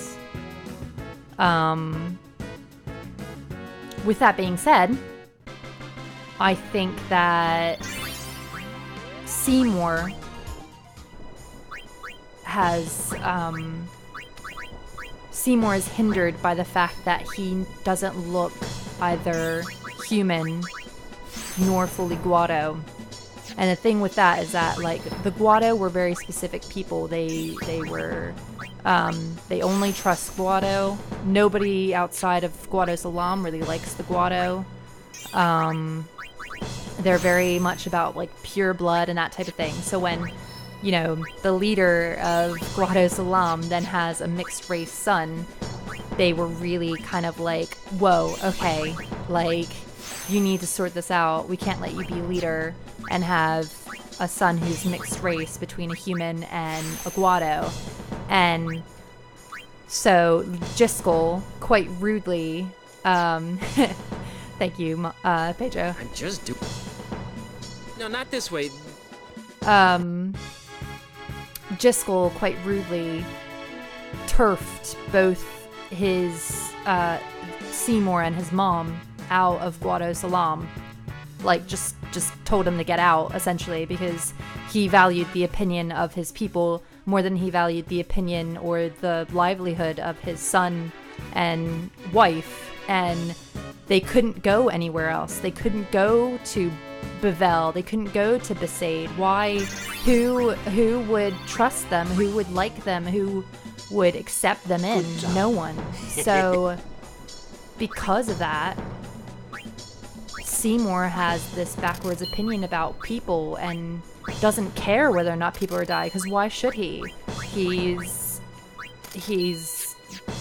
with that being said, I think that Seymour Seymour is hindered by the fact that he doesn't look either human nor fully Guado. And the thing with that is that, like, the Guado were very specific people. They were, they only trust Guado. Nobody outside of Guado Salam really likes the Guado. They're very much about, like, pure blood and that type of thing. So when, you know, the leader of Guado Salam then has a mixed race son, they were really kind of like, whoa, okay, like, you need to sort this out. We can't let you be leader and have a son who's mixed race between a human and a Guado. And so Jiskel, quite rudely, thank you, Pedro. I just do. No, not this way. Jiskel quite rudely turfed both his Seymour and his mom out of Guado Salam. Like, just told him to get out, essentially, because he valued the opinion of his people more than he valued the opinion or the livelihood of his son and wife. And they couldn't go anywhere else. They couldn't go to Bevel. They couldn't go to Besaid. Why? Who would trust them? Who would like them? Who would accept them in? No one. So, because of that, Seymour has this backwards opinion about people and doesn't care whether or not people are dying, because why should he? He's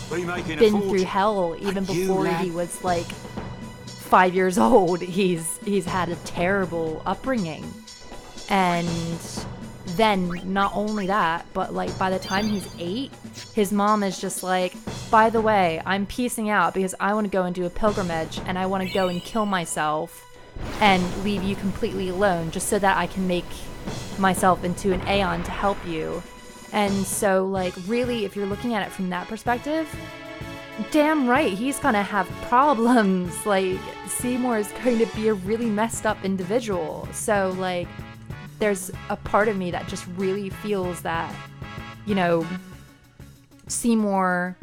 been through hell even before he was like 5 years old. He's had a terrible upbringing. And then not only that, but like by the time he's 8, his mom is just like, by the way, I'm peacing out because I want to go and do a pilgrimage and I want to go and kill myself and leave you completely alone just so that I can make myself into an Aeon to help you. And so, like, really, if you're looking at it from that perspective, damn right, he's gonna have problems. Like, Seymour is going to be a really messed up individual. So, like, there's a part of me that just really feels that, you know, Seymour,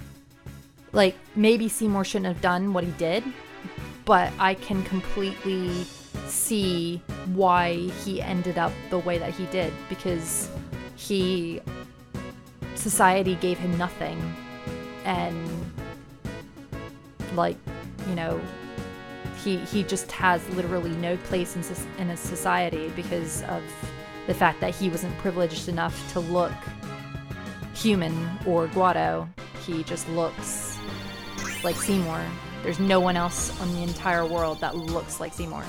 like, maybe Seymour shouldn't have done what he did, but I can completely see why he ended up the way that he did, because society gave him nothing, and, like, you know, he just has literally no place in a society because of the fact that he wasn't privileged enough to look human or Guado. He just looks like Seymour. There's no one else on the entire world that looks like Seymour.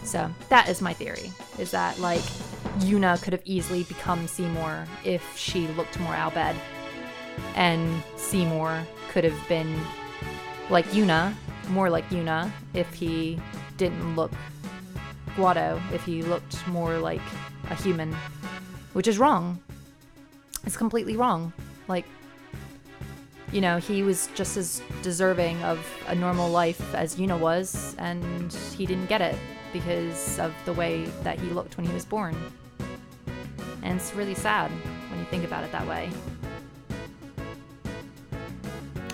So that is my theory, is that, like, Yuna could have easily become Seymour if she looked more Al Bhed, and Seymour could have been like Yuna, more like Yuna, if he didn't look Guado, if he looked more like a human, which is wrong. It's completely wrong. Like, you know, he was just as deserving of a normal life as Yuna was, and he didn't get it because of the way that he looked when he was born. And it's really sad when you think about it that way.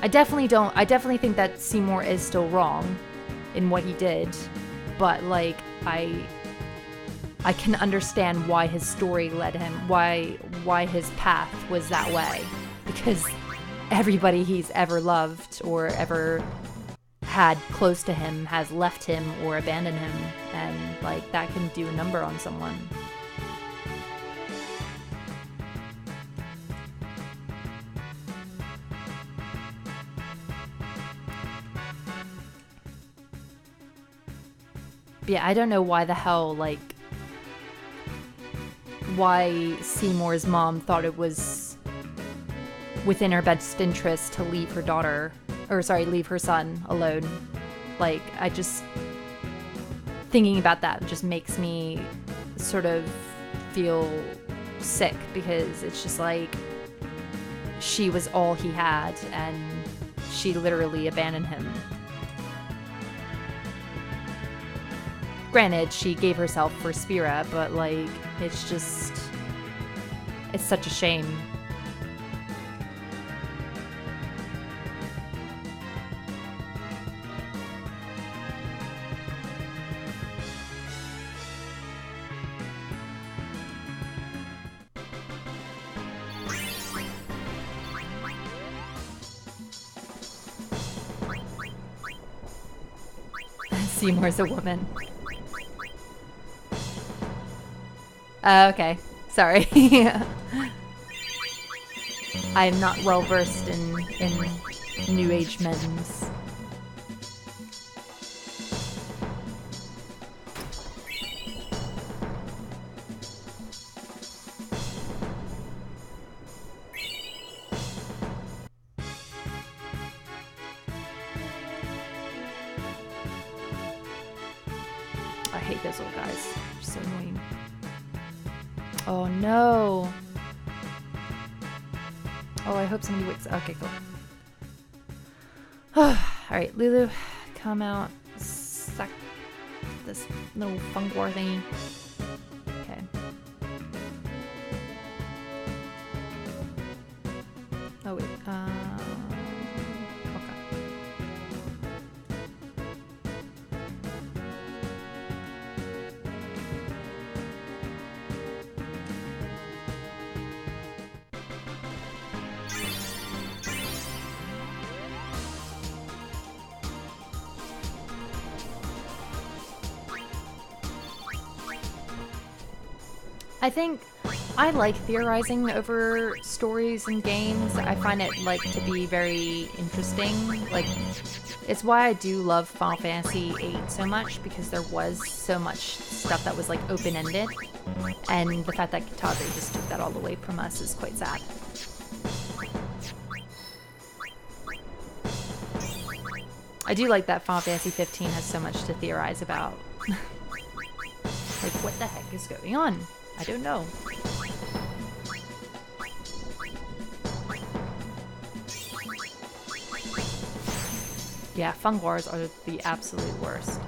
I definitely think that Seymour is still wrong in what he did, but, like, I can understand why his story led him, why his path was that way, because everybody he's ever loved or ever had close to him has left him or abandoned him, and, like, that can do a number on someone. yeah, I don't know why the hell, like, why Seymour's mom thought it was within her best interest to leave her daughter, or sorry, leave her son alone. Like, I just, thinking about that just makes me sort of feel sick, because it's just like, she was all he had, and she literally abandoned him. Granted, she gave herself for Spira, but like, it's just, it's such a shame. Seymour's a woman. Okay, sorry. I'm not well versed in New Age men's. I hate those little guys. They're so annoying. Oh no. Oh, I hope somebody wakes up. Okay, cool. Alright, Lulu, come out. Suck this little fungwar thingy. Okay. Oh, wait. Okay. I think I like theorizing over stories and games. I find it like to be very interesting. Like, it's why I do love Final Fantasy VIII so much, because there was so much stuff that was like open-ended, and the fact that Kitase just took that all away from us is quite sad. I do like that Final Fantasy 15 has so much to theorize about. Like, what the heck is going on? I don't know. Yeah, fungwars are the absolute worst.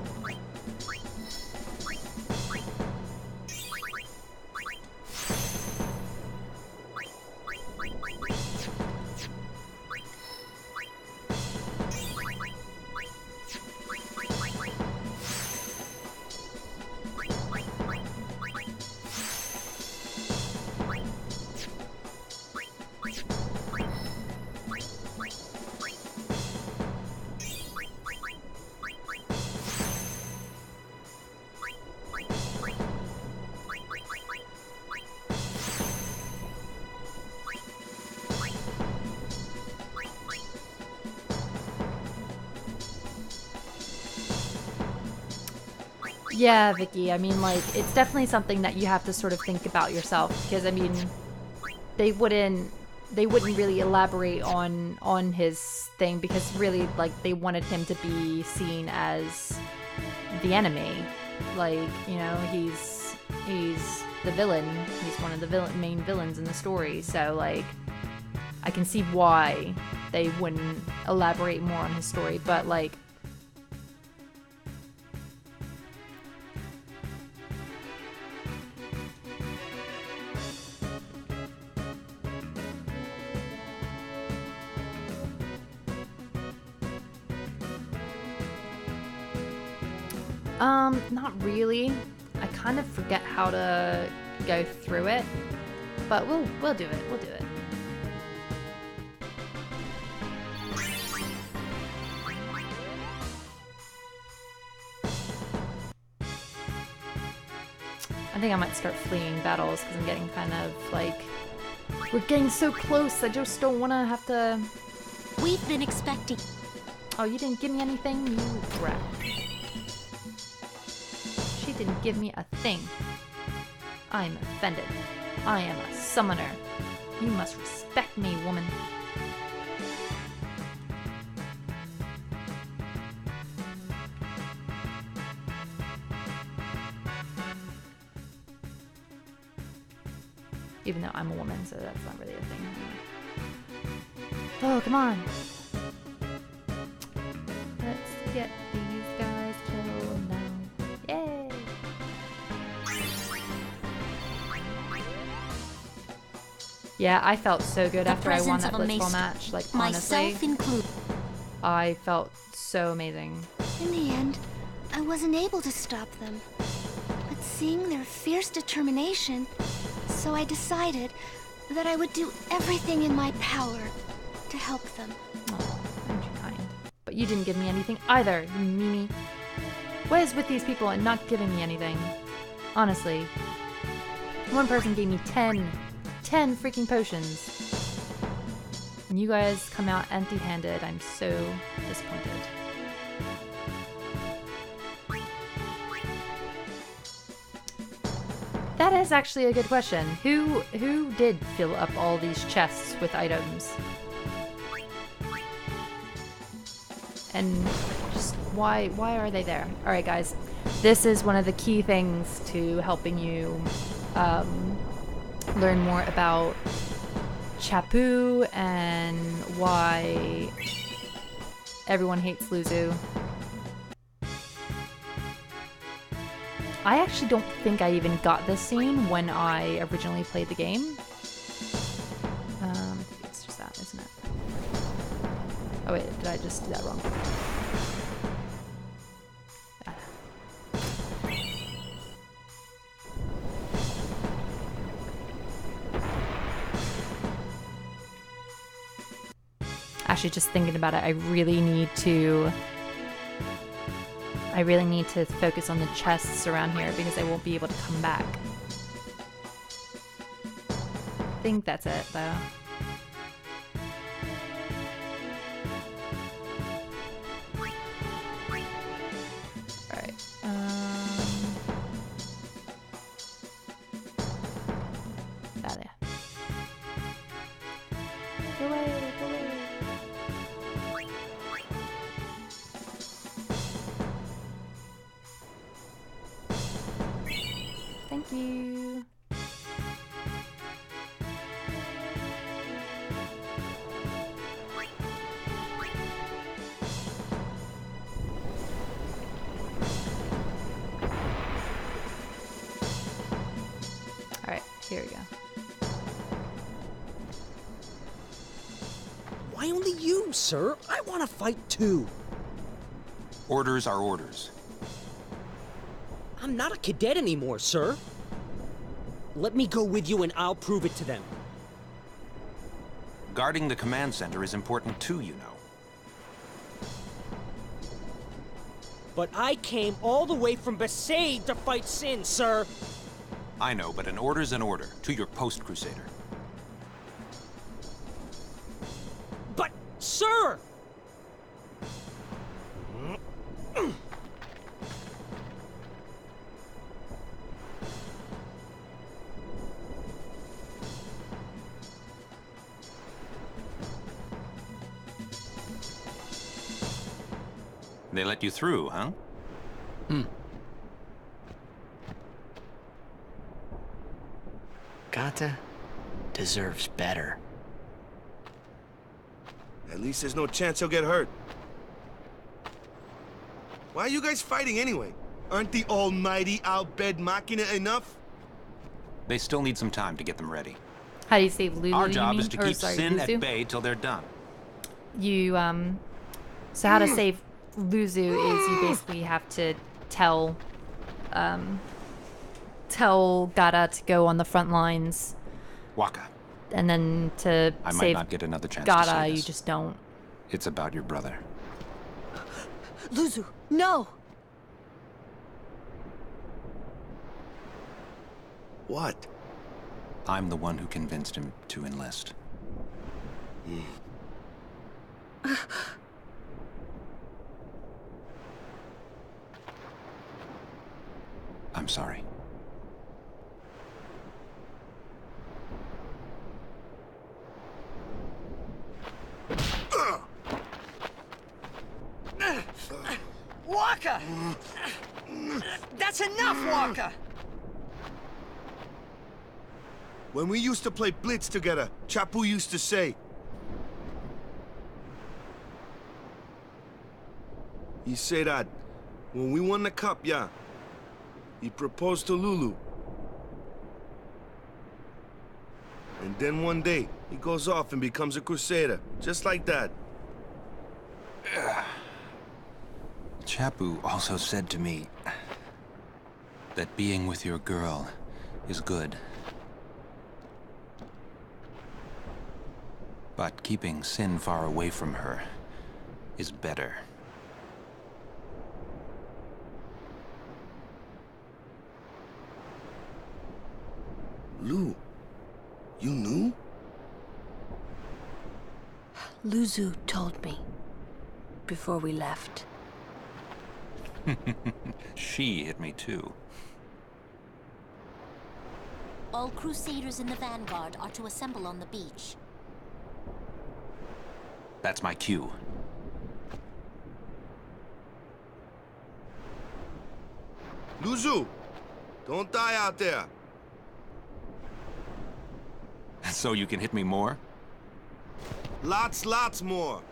Yeah, Vicky, I mean, like, it's definitely something that you have to sort of think about yourself, because, I mean, they wouldn't really elaborate on his thing, because really, like, they wanted him to be seen as the enemy. Like, you know, he's the villain. He's one of the main villains in the story, so, like, I can see why they wouldn't elaborate more on his story, but, like, not really. I kind of forget how to go through it, but we'll do it. We'll do it. I think I might start fleeing battles, because I'm getting kind of like, we're getting so close. I just don't want to have to. We've been expecting. Oh, you didn't give me anything, you brat. didn't give me a thing. I am offended. I am a summoner. You must respect me, woman. Even though I'm a woman, so that's not really a thing. Oh, come on. Let's get these guys killed now. Yay! Yeah, I felt so good after I won that Blitzball match. Like, honestly, I felt so amazing. In the end, I wasn't able to stop them. But seeing their fierce determination, so I decided that I would do everything in my power to help them. Oh, aren't you kind? But you didn't give me anything either, you Mimi. What is with these people and not giving me anything? Honestly. One person gave me 10 freaking potions. And you guys come out empty-handed. I'm so disappointed. That is actually a good question. Who did fill up all these chests with items? And just why are they there? All right, guys. This is one of the key things to helping you learn more about Chappu and why everyone hates Luzu. I actually don't think I even got this scene when I originally played the game. I think it's just that, isn't it? Oh wait, did I just do that wrong? Actually, just thinking about it, I really need to focus on the chests around here because I won't be able to come back. I think that's it, though. Alright, there. Go away, go away. Thank you. Alright, here we go. Why only you, sir? I want to fight too. Orders are orders. I'm not a cadet anymore, sir. Let me go with you and I'll prove it to them. Guarding the command center is important too, you know. But I came all the way from Besaid to fight Sin, sir. I know, but an order's an order. To your post, Crusader. But, sir! They let you through, huh? Gata deserves better. At least there's no chance he'll get hurt. Why are you guys fighting anyway? Aren't the almighty Al-Bed Machina enough? They still need some time to get them ready. How do you save Lulu? Our job is to keep Sorry, Sin Luzu? at bay till they're done. You so how to save Luzu is you basically have to tell Gata to go on the front lines. Waka. And then to I might save not get another chance Gata, to say you this. just don't. It's about your brother. Luzu, no! What? I'm the one who convinced him to enlist. That's enough, Walker! When we used to play Blitz together, Chapu used to say... He said that when we won the cup, yeah, he proposed to Lulu. And then one day, he goes off and becomes a crusader, just like that. Chapu also said to me that being with your girl is good. But keeping Sin far away from her is better. Lou, you knew? Luzu told me before we left. She hit me too. All Crusaders in the Vanguard are to assemble on the beach. That's my cue. Luzu, don't die out there. So you can hit me more? Lots more.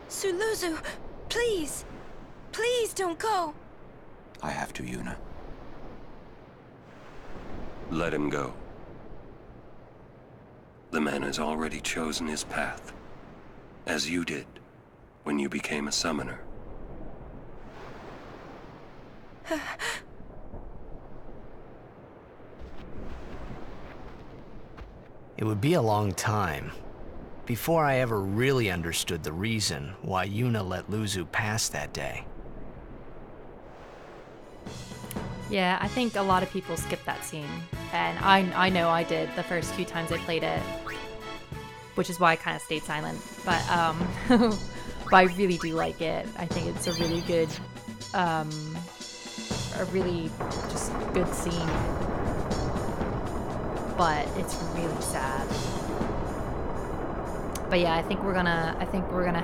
Sir Luzu, please. Please don't go. I have to, Yuna. Let him go. The man has already chosen his path, as you did when you became a summoner. It would be a long time before I ever really understood the reason why Yuna let Luzu pass that day. Yeah, I think a lot of people skip that scene, and I know I did the first few times I played it, which is why I kind of stayed silent. But but I really do like it. I think it's a really good, a really just good scene. But it's really sad. But yeah, I think we're gonna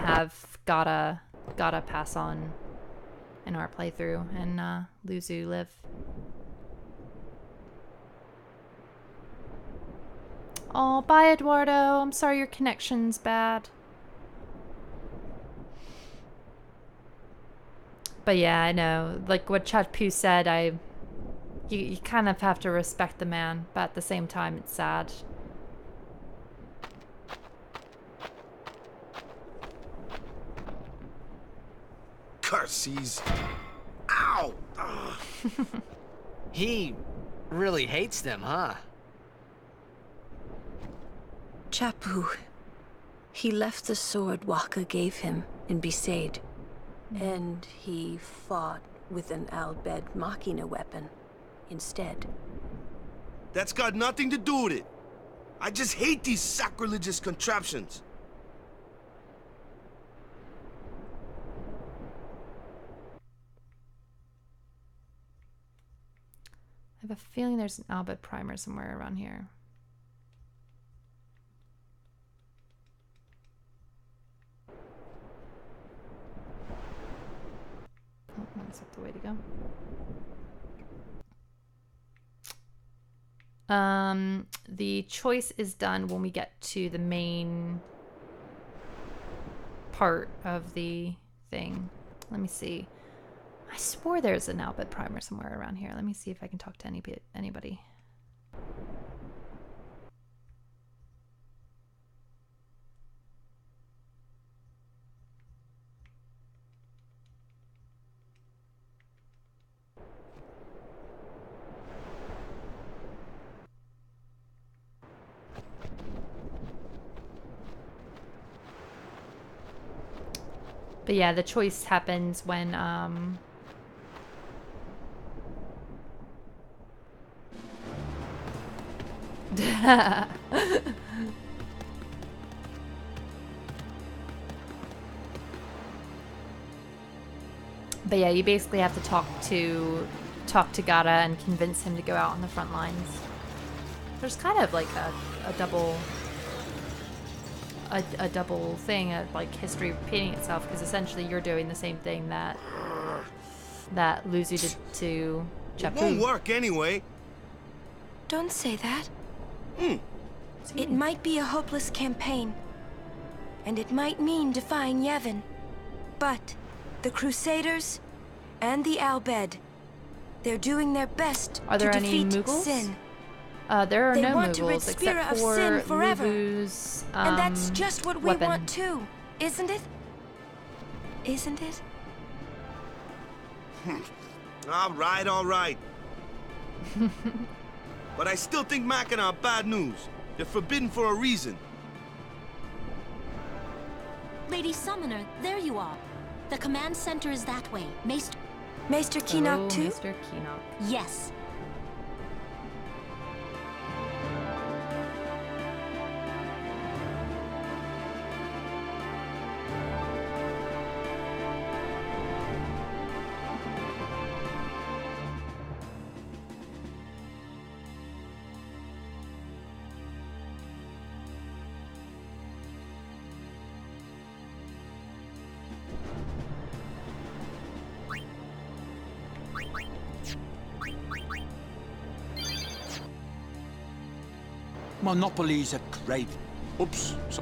have gotta pass on in our playthrough and Luzu live. Oh, bye, Eduardo. I'm sorry your connection's bad. But yeah, I know. Like what Chapu said, you kind of have to respect the man, but at the same time, it's sad. Curses. Ow! He really hates them, huh? Chapu. He left the sword Waka gave him in Besaid, and he fought with an Al-Bhed Machina weapon instead. That's got nothing to do with it. I just hate these sacrilegious contraptions. I have a feeling there's an Al-Bhed primer somewhere around here. Oh, that's not the way to go. The choice is done when we get to the main part of the thing. Let me see. I swore there's an Al-Bhed primer somewhere around here. Let me see if I can talk to anybody. But yeah, the choice happens when but yeah, you basically have to talk to Gata and convince him to go out on the front lines. There's kind of like a double a double thing, like history repeating itself, because essentially you're doing the same thing that Luzu did to Chapu. It won't work anyway. Don't say that. It might be a hopeless campaign, and it might mean defying Yevon. But the Crusaders and the Al Bhed, they're doing their best to defeat any Mughals? sin. There are They no want to rid Mughals Spira except of for sin forever. Luvu's And that's just what we weapon. want too, isn't it? Isn't it? All right. But I still think Machina are bad news. They're forbidden for a reason. Lady Summoner, there you are. The command center is that way. Maester Keenock too? Maester Keenock. Yes. Monopoly's a great... Oops. We're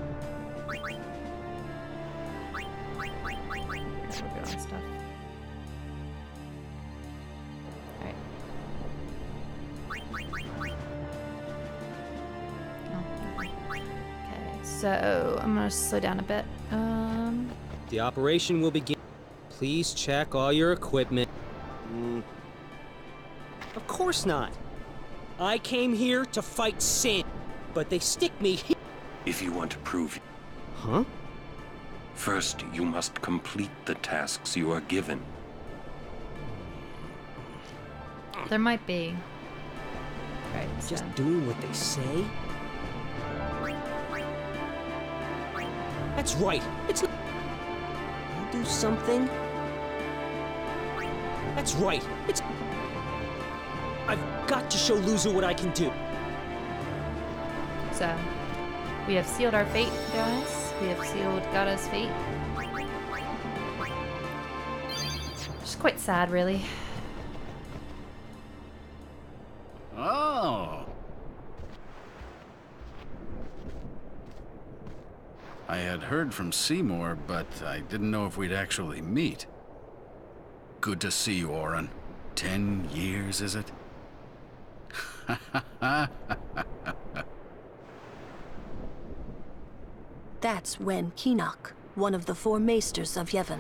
good on stuff. Alright. Okay, so I'm gonna slow down a bit. The operation will begin. Please check all your equipment. Of course not. I came here to fight sin, but they stick me here. If you want to prove... Huh? First, you must complete the tasks you are given. There might be. Right, Just doing what they say? That's right. It's not... I'll do something. That's right. It's... I've got to show Luzu what I can do. So, we have sealed our fate, guys. We have sealed Gata's fate. Just quite sad, really. Oh. I had heard from Seymour, but I didn't know if we'd actually meet. Good to see you, Oren. 10 years, is it? That's Wen Keenock, one of the 4 maesters of Yevon.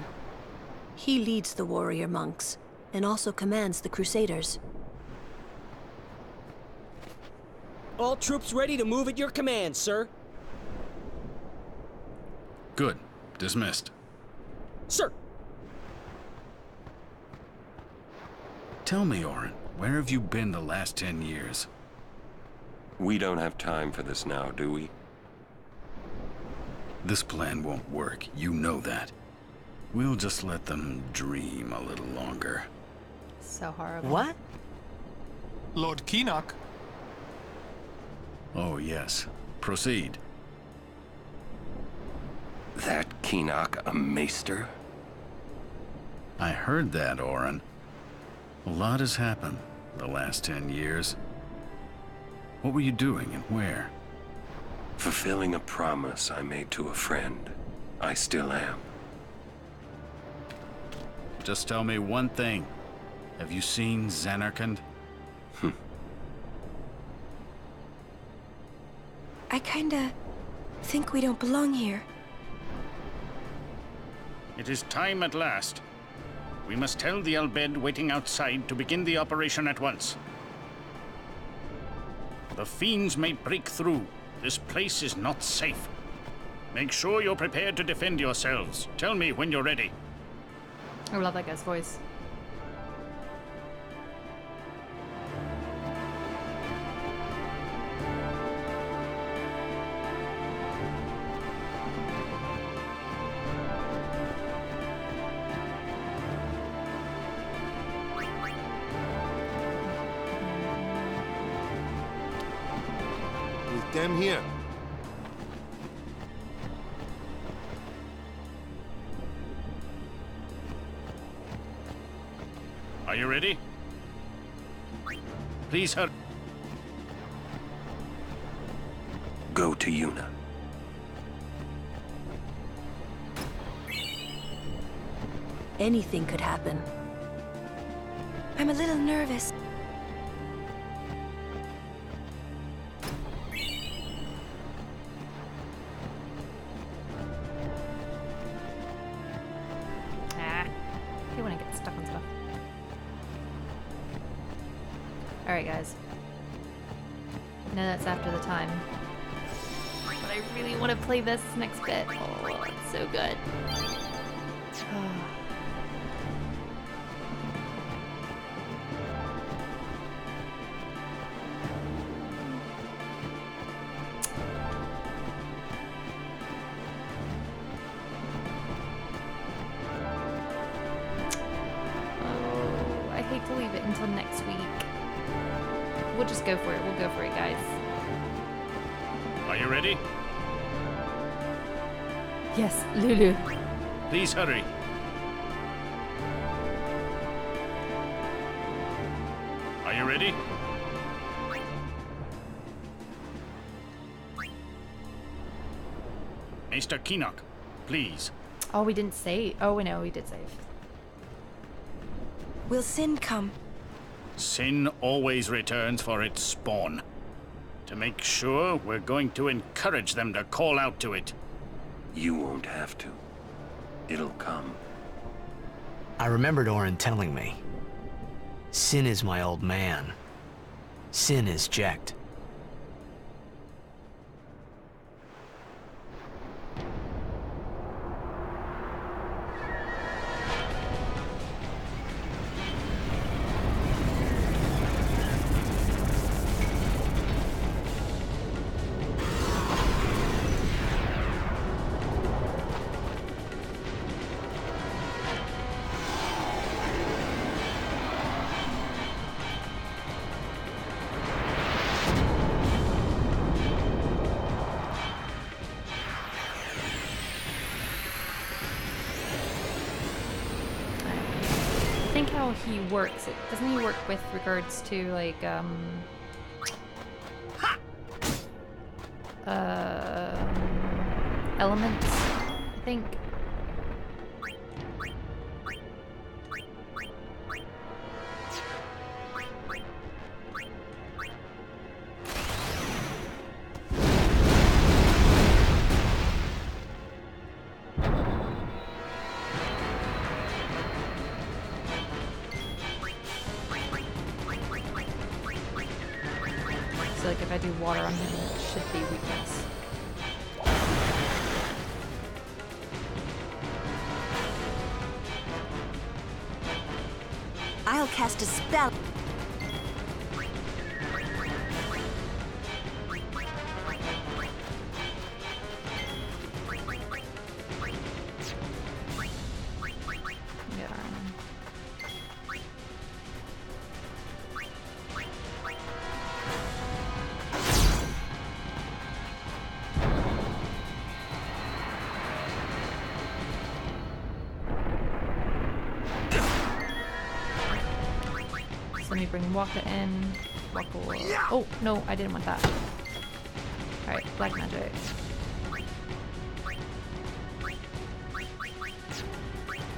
He leads the warrior monks, and also commands the Crusaders. All troops ready to move at your command, sir. Good. Dismissed. Sir! Tell me, Oren, where have you been the last 10 years? We don't have time for this now, do we? This plan won't work, you know that. We'll just let them dream a little longer. So horrible. What? Lord Keenock? Oh, yes. Proceed. That Keenock a maester? I heard that, Oren. A lot has happened the last 10 years. What were you doing and where? Fulfilling a promise I made to a friend. I still am. Just tell me one thing. Have you seen Zanarkand? I kinda think we don't belong here. It is time at last. We must tell the Al Bhed waiting outside to begin the operation at once. The fiends may break through. This place is not safe. Make sure you're prepared to defend yourselves. Tell me when you're ready. I love that guy's voice. them here. Are you ready? Please hurry. Go to Yuna. Anything could happen. I'm a little nervous. I hate when I get stuck on stuff. Alright, guys. I know that's after the time. But I really want to play this next bit. Oh, it's so good. Oh, I hate to leave it until next week. We'll just go for it. We'll go for it, guys. Are you ready? Yes, Lulu. Please hurry. Are you ready? Mr. Kinnock, please. Oh, we didn't save. Oh, no, we did save. Will Sin come? Sin always returns for its spawn. To make sure, we're going to encourage them to call out to it. You won't have to. It'll come. I remembered Orin telling me. Sin is my old man. Sin is Jecht. I think how he works, doesn't he work with regards to like elements, I think. So like if I do water on him, it should be weakness. I'll cast a spell. Let me bring Waka in. Waka. Oh, no, I didn't want that. Alright, black magic.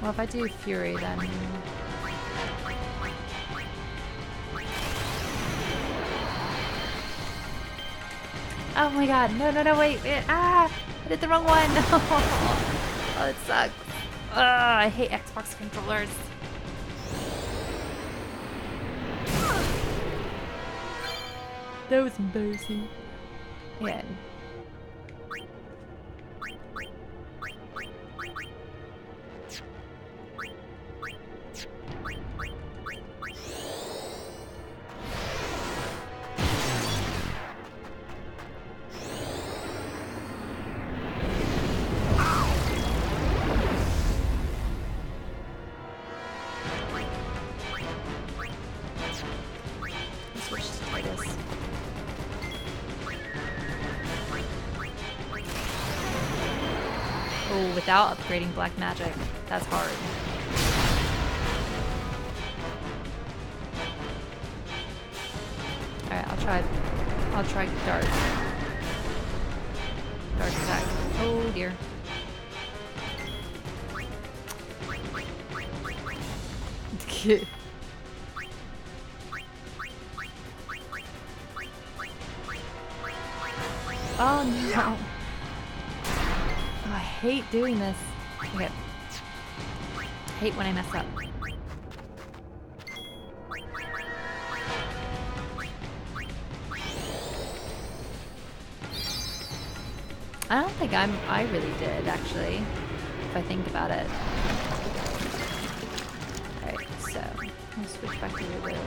Well, if I do Fury, then... Oh my god, no, no, no, wait. Ah! I did the wrong one! Oh, it sucks. I hate Xbox controllers. That was embarrassing. Yeah. Switch to Titus. Oh, without upgrading black magic. That's hard. Alright, I'll try dark. Dark attack. Oh dear. Oh no. Oh, I hate doing this. Okay. Hate when I mess up. I don't think I really did, actually, if I think about it. Alright, so I'll switch back to the room.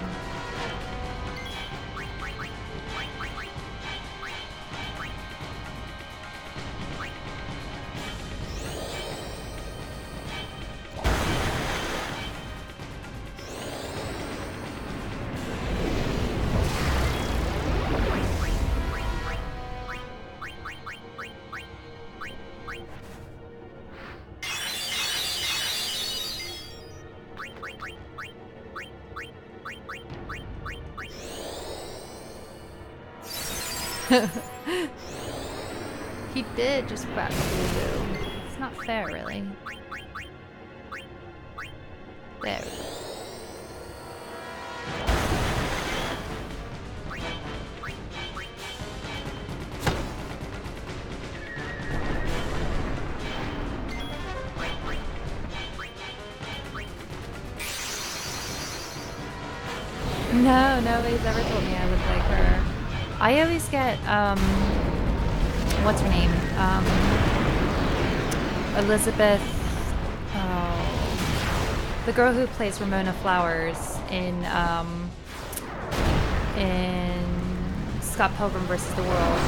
He did just crack Lulu. It's not fair, really. There. No, nobody's ever told me I look like her. I always get, what's her name? Elizabeth, the girl who plays Ramona Flowers in Scott Pilgrim vs. the World.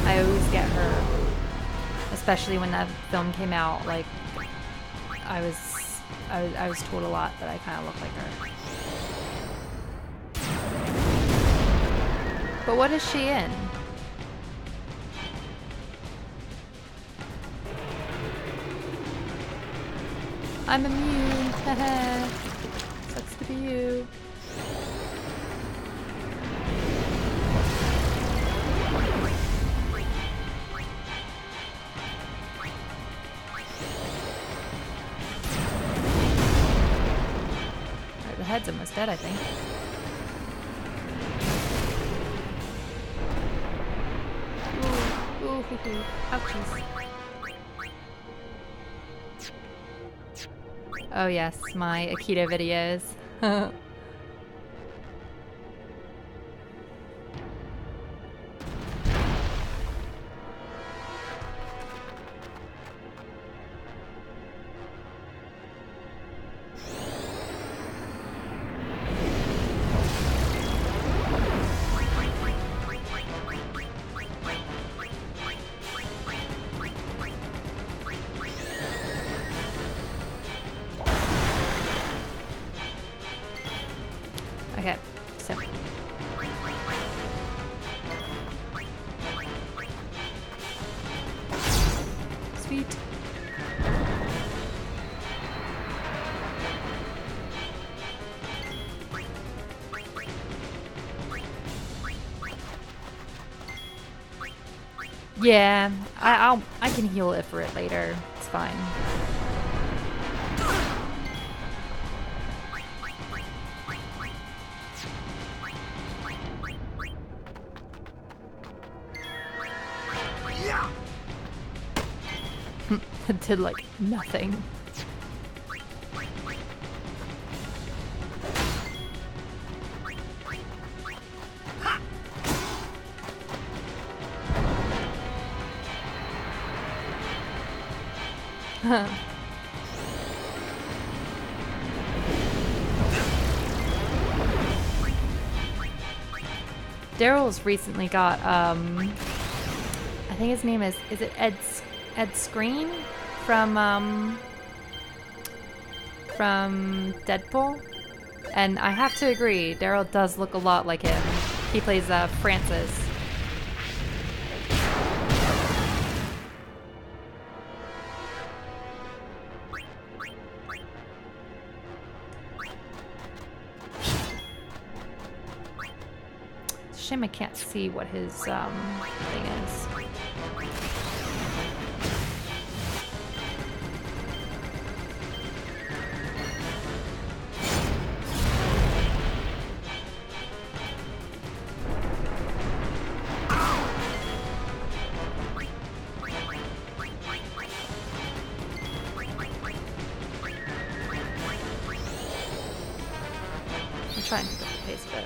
I always get her, especially when that film came out. Like, I was told a lot that I kind of look like her. But what is she in? I'm immune. Haha. Sucks to be you. Alright, the head's almost dead, I think. Ouchies. Oh yes, my Aikido videos. Okay, so. Sweet. Yeah, I can heal it for it later. It's fine. It did like nothing. Huh. Daryl's recently got I think his name is it Ed Skrein from Deadpool, and I have to agree, Daryl does look a lot like him. He plays Francis. shame I can't see what his thing is. I'm trying to pick up the pace a bit.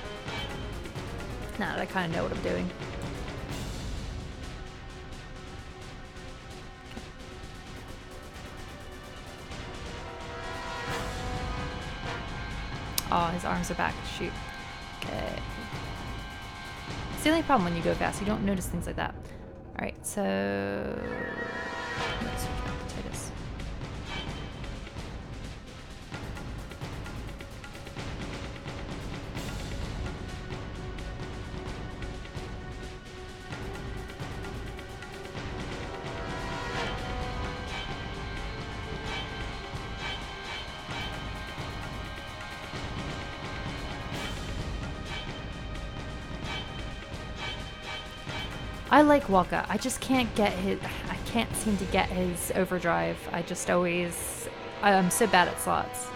Now that I kind of know what I'm doing. Oh, his arms are back. Shoot. Okay. It's the only problem when you go fast. You don't notice things like that. Alright, so... let's switch back to Titus. I like Waka. I just can't get his... I can't seem to get his overdrive. I just always... I'm so bad at slots.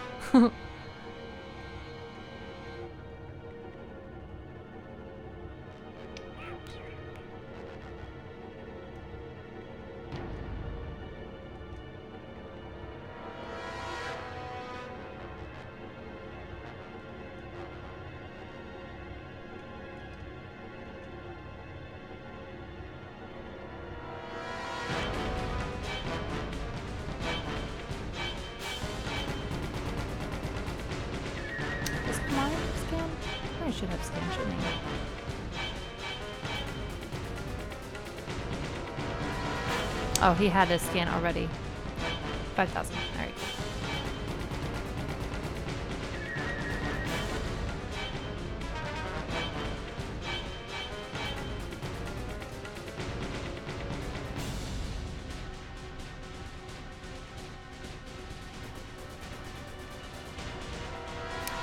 I should have scan, shouldn't I? Oh, he had a scan already. 5,000. Alright.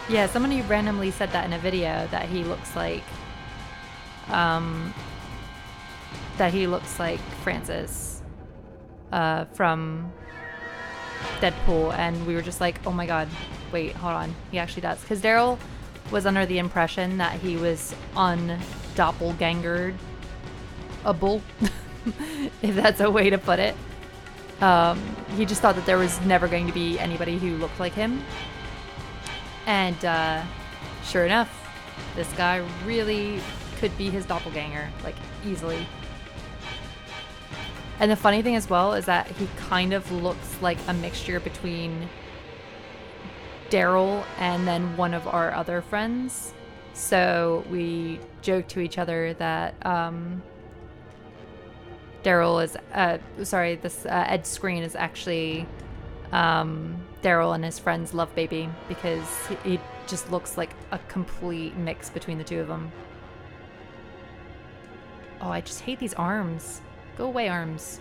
Yeah, somebody randomly said that in a video that he looks like Francis from Deadpool, and we were just like, oh my god, wait, hold on, he actually does. Because Daryl was under the impression that he was undoppelgangered-able, if that's a way to put it. He just thought that there was never going to be anybody who looked like him. And sure enough, this guy really could be his doppelganger, like, easily. And the funny thing as well is that he kind of looks like a mixture between Daryl and then one of our other friends. So we joke to each other that Daryl is, Ed Screen is actually Daryl and his friend's love baby, because he just looks like a complete mix between the two of them. Oh, I just hate these arms. Go away, arms.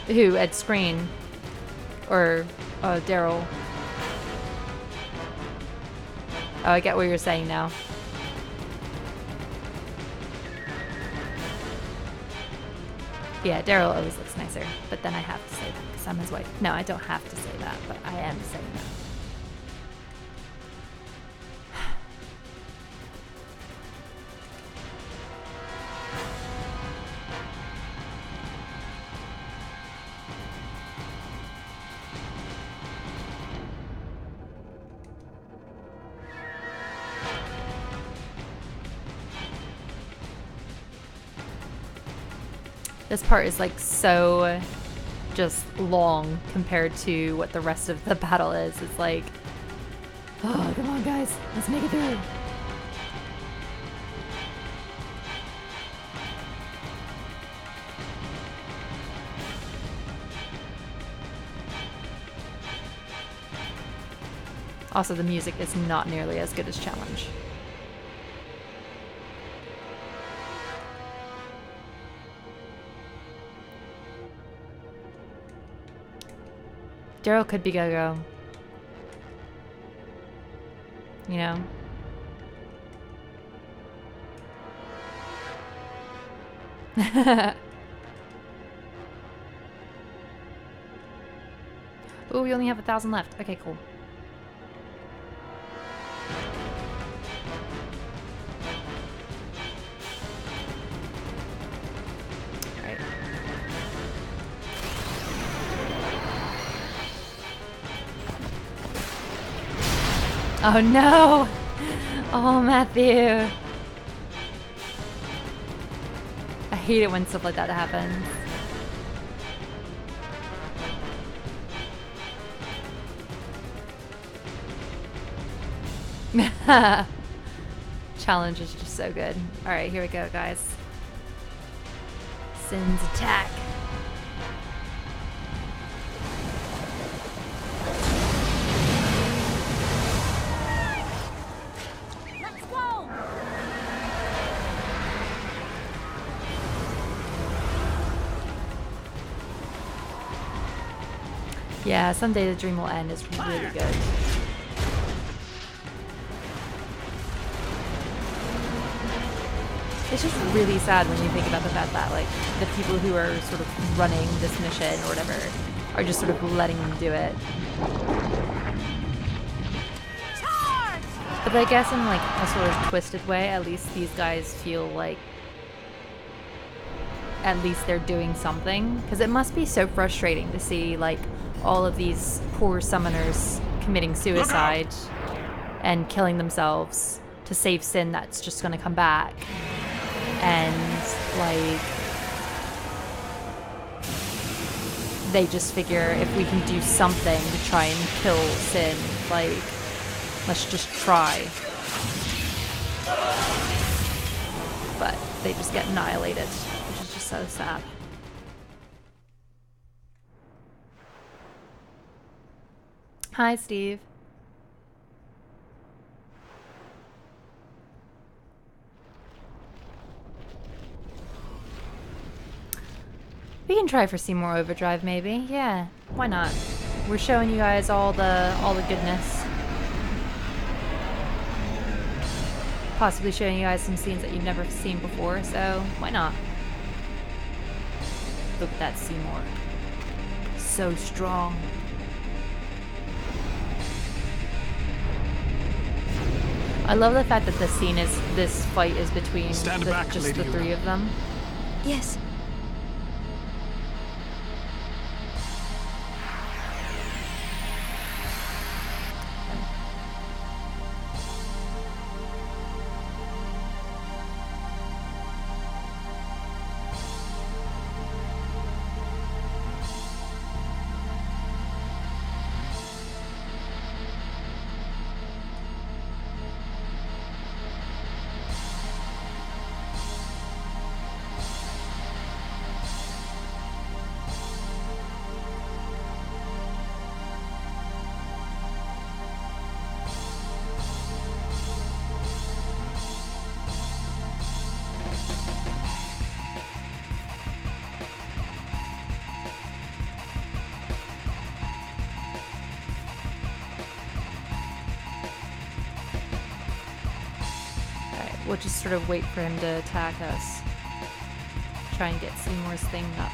Who? Ed Screen? Or Daryl? Oh, I get what you're saying now. Yeah, Daryl always looks nicer, but then I have to say that because I'm his wife. No, I don't have to say that, but I am saying that. This part is like so just long compared to what the rest of the battle is. It's like, oh, come on guys, let's make it through. Also, the music is not nearly as good as Challenge. Daryl could be Go-Go. You know? Oh, we only have 1,000 left. Okay, cool. Alright. Oh no! Oh, Matthew! I hate it when stuff like that happens. Challenge is just so good. Alright, here we go, guys. Sin's attack. Let's go! Yeah, someday the dream will end is really good. It's just really sad when you think about the fact that, like, the people who are sort of running this mission or whatever are just sort of letting them do it. But I guess in, like, a sort of twisted way, at least these guys feel like at least they're doing something. Because it must be so frustrating to see, like, all of these poor summoners committing suicide and killing themselves to save Sin that's just going to come back. And, like, they just figure if we can do something to try and kill Sin, like, let's just try. But they just get annihilated, which is just so sad. Hi, Steve. We can try for Seymour Overdrive, maybe. Yeah, why not? We're showing you guys all the goodness. Possibly showing you guys some scenes that you've never seen before, so why not? Look at that Seymour. So strong. I love the fact that this fight is between just the three of them. Yes. We'll just sort of wait for him to attack us. Try and get Seymour's thing up.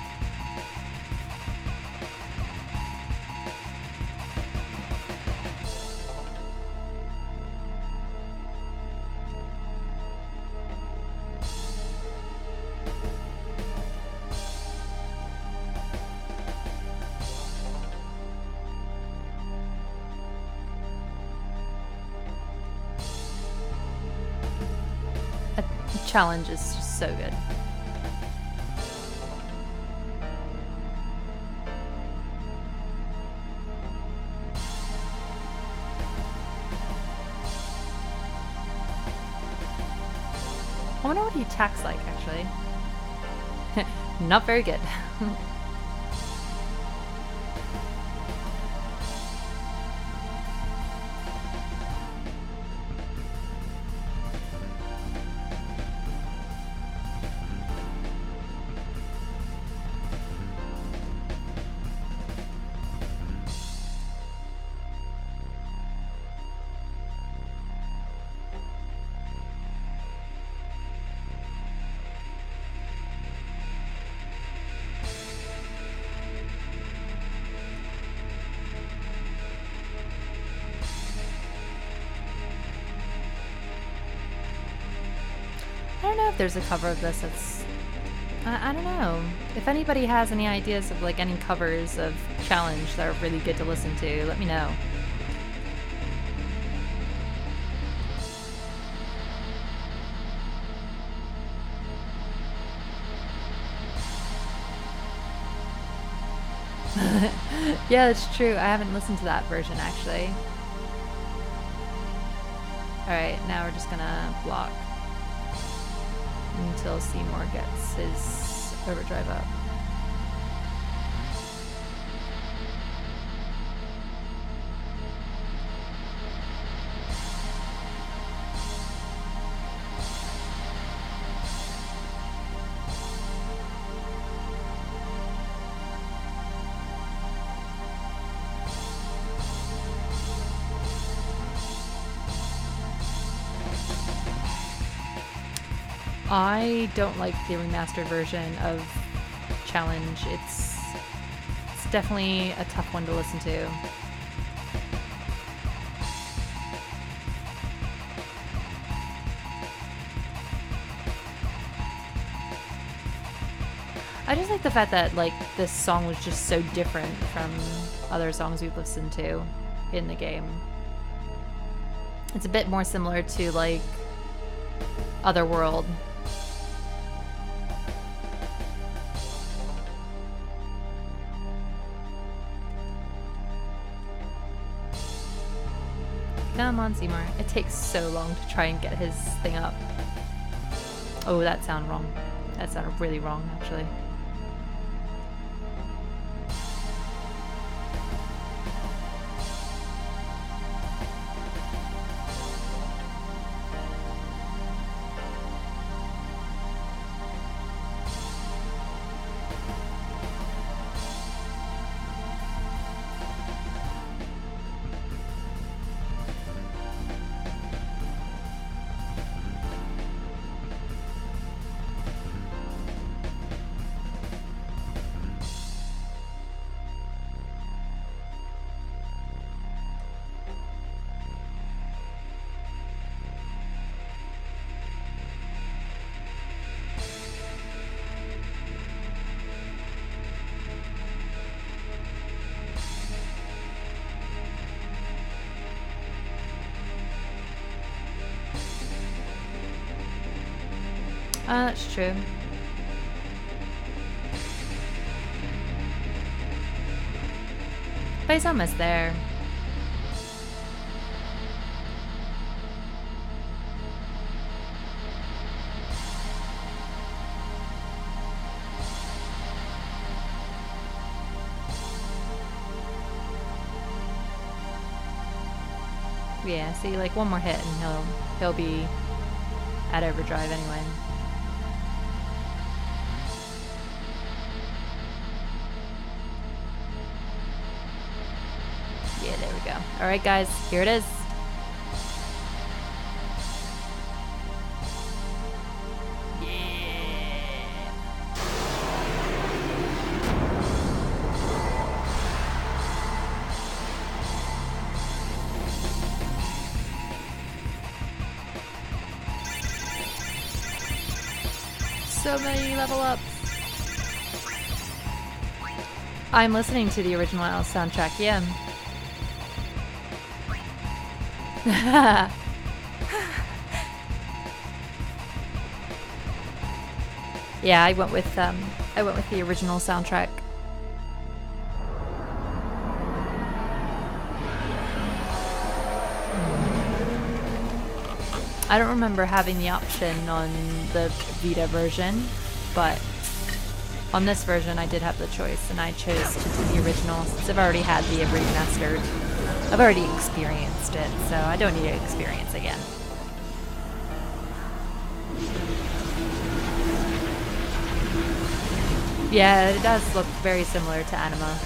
Challenge is just so good. I wonder what he attacks like, actually. Not very good. if there's a cover of this that's... I don't know. If anybody has any ideas of like any covers of Challenge that are really good to listen to, let me know. Yeah, that's true. I haven't listened to that version actually. Alright, now we're just gonna block until Seymour gets his overdrive up. I don't like the remastered version of Challenge. It's definitely a tough one to listen to. I just like the fact that like this song was just so different from other songs we've listened to in the game. It's a bit more similar to like Otherworld. Come on, Seymour. It takes so long to try and get his thing up. Oh, that sounded wrong. That sounded really wrong, actually. That's true. But he's almost there. Yeah, see, like one more hit and he'll be at overdrive anyway. Yeah, there we go. All right, guys, here it is. So many level ups. I'm listening to the original soundtrack, yeah. Yeah, I went with the original soundtrack. I don't remember having the option on the Vita version, but on this version I did have the choice, and I chose to do the original since I've already had the remastered. I've already experienced it, so I don't need to experience again. Yeah, it does look very similar to Anima.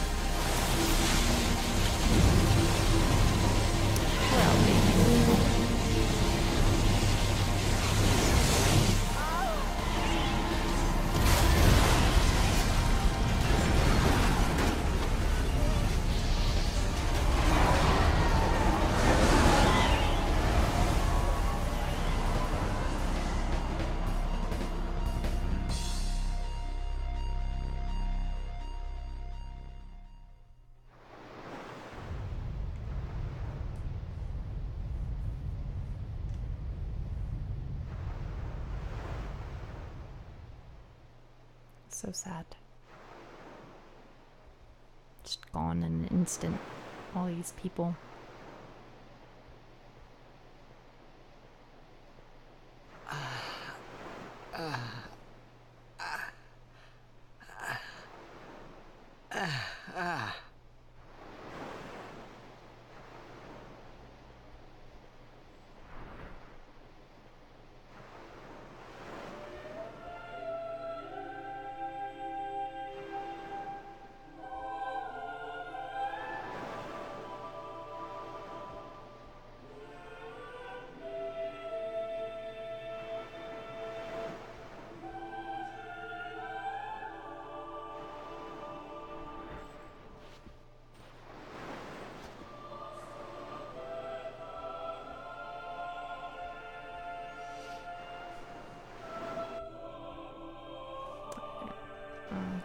So sad. Just gone in an instant. All these people.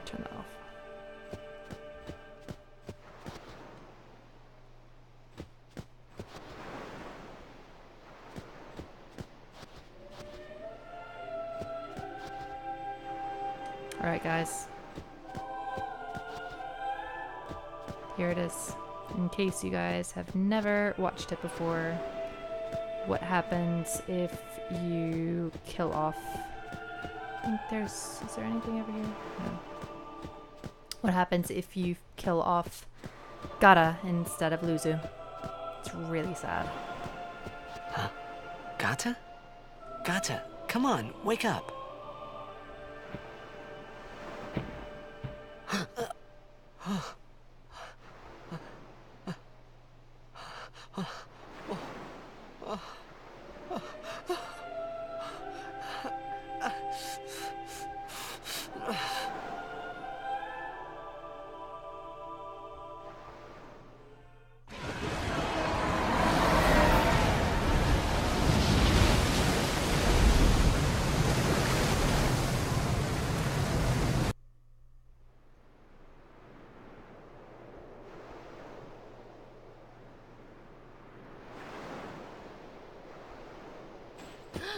Turn that off. Alright guys. Here it is. In case you guys have never watched it before, what happens if you kill off... I think there's... Is there anything over here? No. What happens if you kill off Gata instead of Luzu? It's really sad. Huh? Gata? Gata, come on, wake up.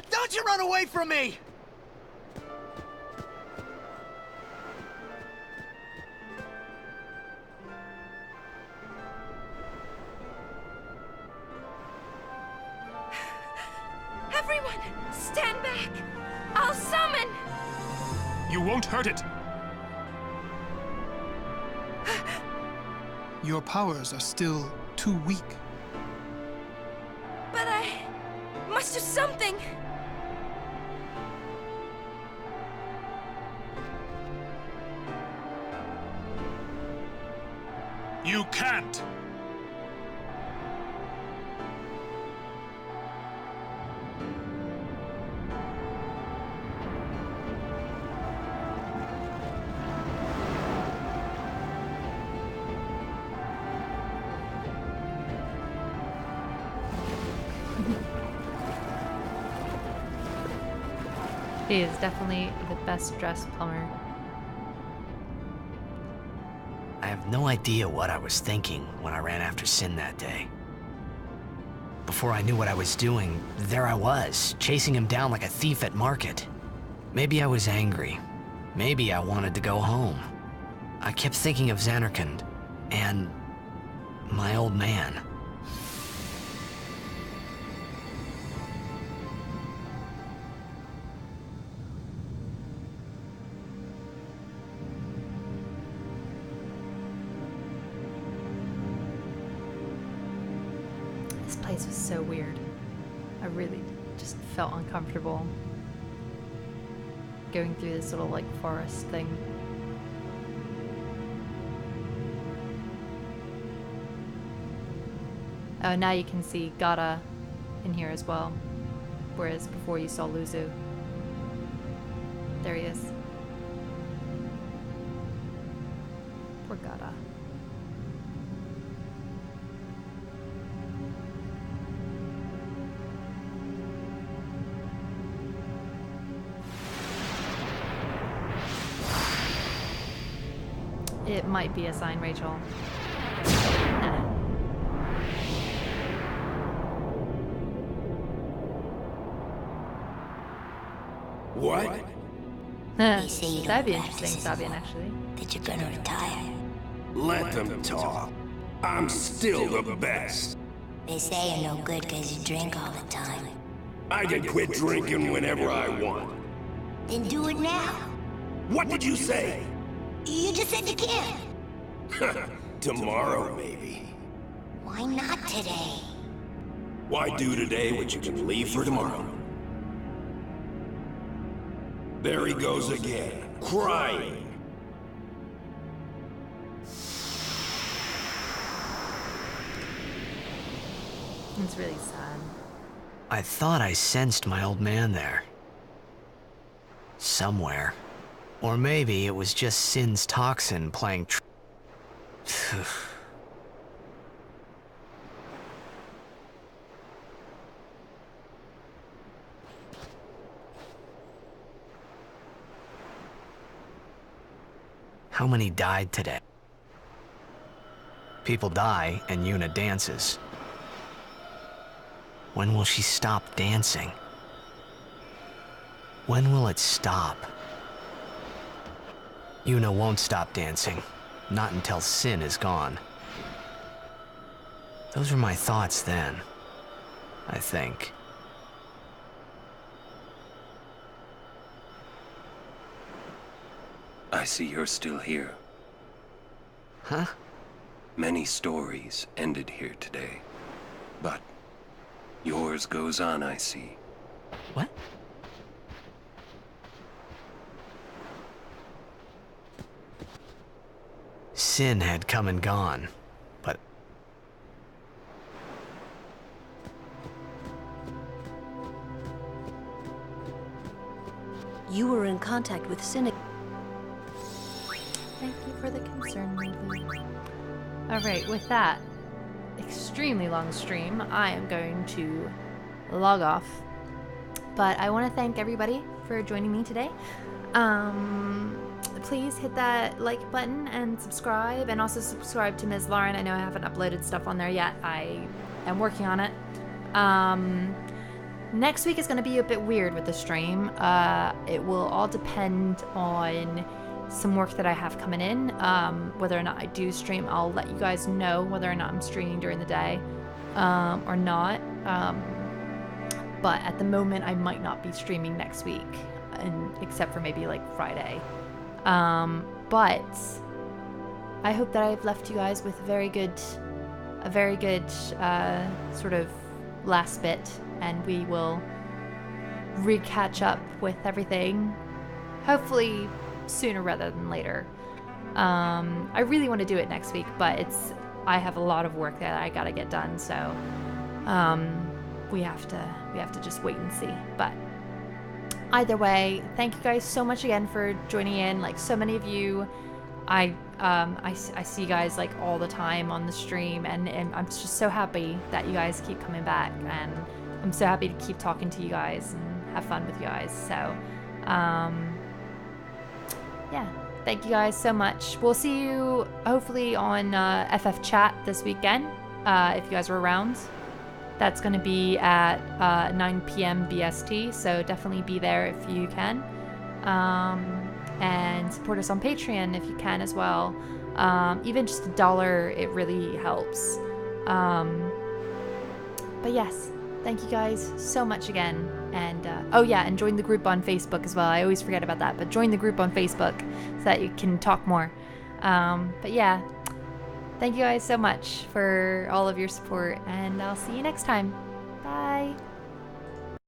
Don't you run away from me! Everyone, stand back! I'll summon! You won't hurt it! Your powers are still too weak. But I must do something! You can't! He is definitely the best dressed plumber. I have no idea what I was thinking when I ran after Sin that day. Before I knew what I was doing, there I was, chasing him down like a thief at market. Maybe I was angry. Maybe I wanted to go home. I kept thinking of Zanarkand and my old man. This place was so weird. I really just felt uncomfortable going through this little like forest thing. Oh, now you can see Gata in here as well, whereas before you saw Luzu. There he is. Poor Gata. It might be a sign, Rachel. Nah. What? They say you That'd be don't interesting, practice Sabian, anymore, actually. that you're gonna retire. Let them talk. I'm still the best. They say you're no good because you drink all the time. I can quit drinking whenever I want. Then do it now. What did you say? You just said you can't. Tomorrow, maybe. Why not today? Why do today what you can leave for tomorrow? There he goes again, crying. It's really sad. I thought I sensed my old man there. Somewhere. Or maybe it was just Sin's toxin playing How many died today? People die and Yuna dances. When will she stop dancing? When will it stop? Yuna won't stop dancing. Not until Sin is gone. Those were my thoughts then, I think. I see you're still here. Huh? Many stories ended here today, but yours goes on, I see. What? Sin had come and gone, but... You were in contact with Sin. Thank you for the concern, Lulu. Alright, with that extremely long stream, I am going to log off. But I want to thank everybody for joining me today. Please hit that like button and subscribe, and also subscribe to Ms. Lauren. I know I haven't uploaded stuff on there yet. I am working on it. Next week is going to be a bit weird with the stream. It will all depend on some work that I have coming in. Whether or not I do stream, I'll let you guys know whether or not I'm streaming during the day or not. But at the moment, I might not be streaming next week, except for maybe like Friday. But I hope that I've left you guys with a very good sort of last bit, and we will re-catch up with everything, hopefully sooner rather than later. I really want to do it next week, but I have a lot of work that I gotta get done, so we have to just wait and see. But either way, thank you guys so much again for joining in. Like, so many of you, I see you guys like all the time on the stream, and I'm just so happy that you guys keep coming back, and I'm so happy to keep talking to you guys and have fun with you guys. So yeah, thank you guys so much. We'll see you hopefully on FF Chat this weekend, if you guys are around. That's going to be at 9 p.m. BST, so definitely be there if you can. And support us on Patreon if you can as well. Even just $1, it really helps. But yes, thank you guys so much again. And oh yeah, and join the group on Facebook as well. I always forget about that, but join the group on Facebook so that you can talk more. But yeah, thank you guys so much for all of your support, and I'll see you next time.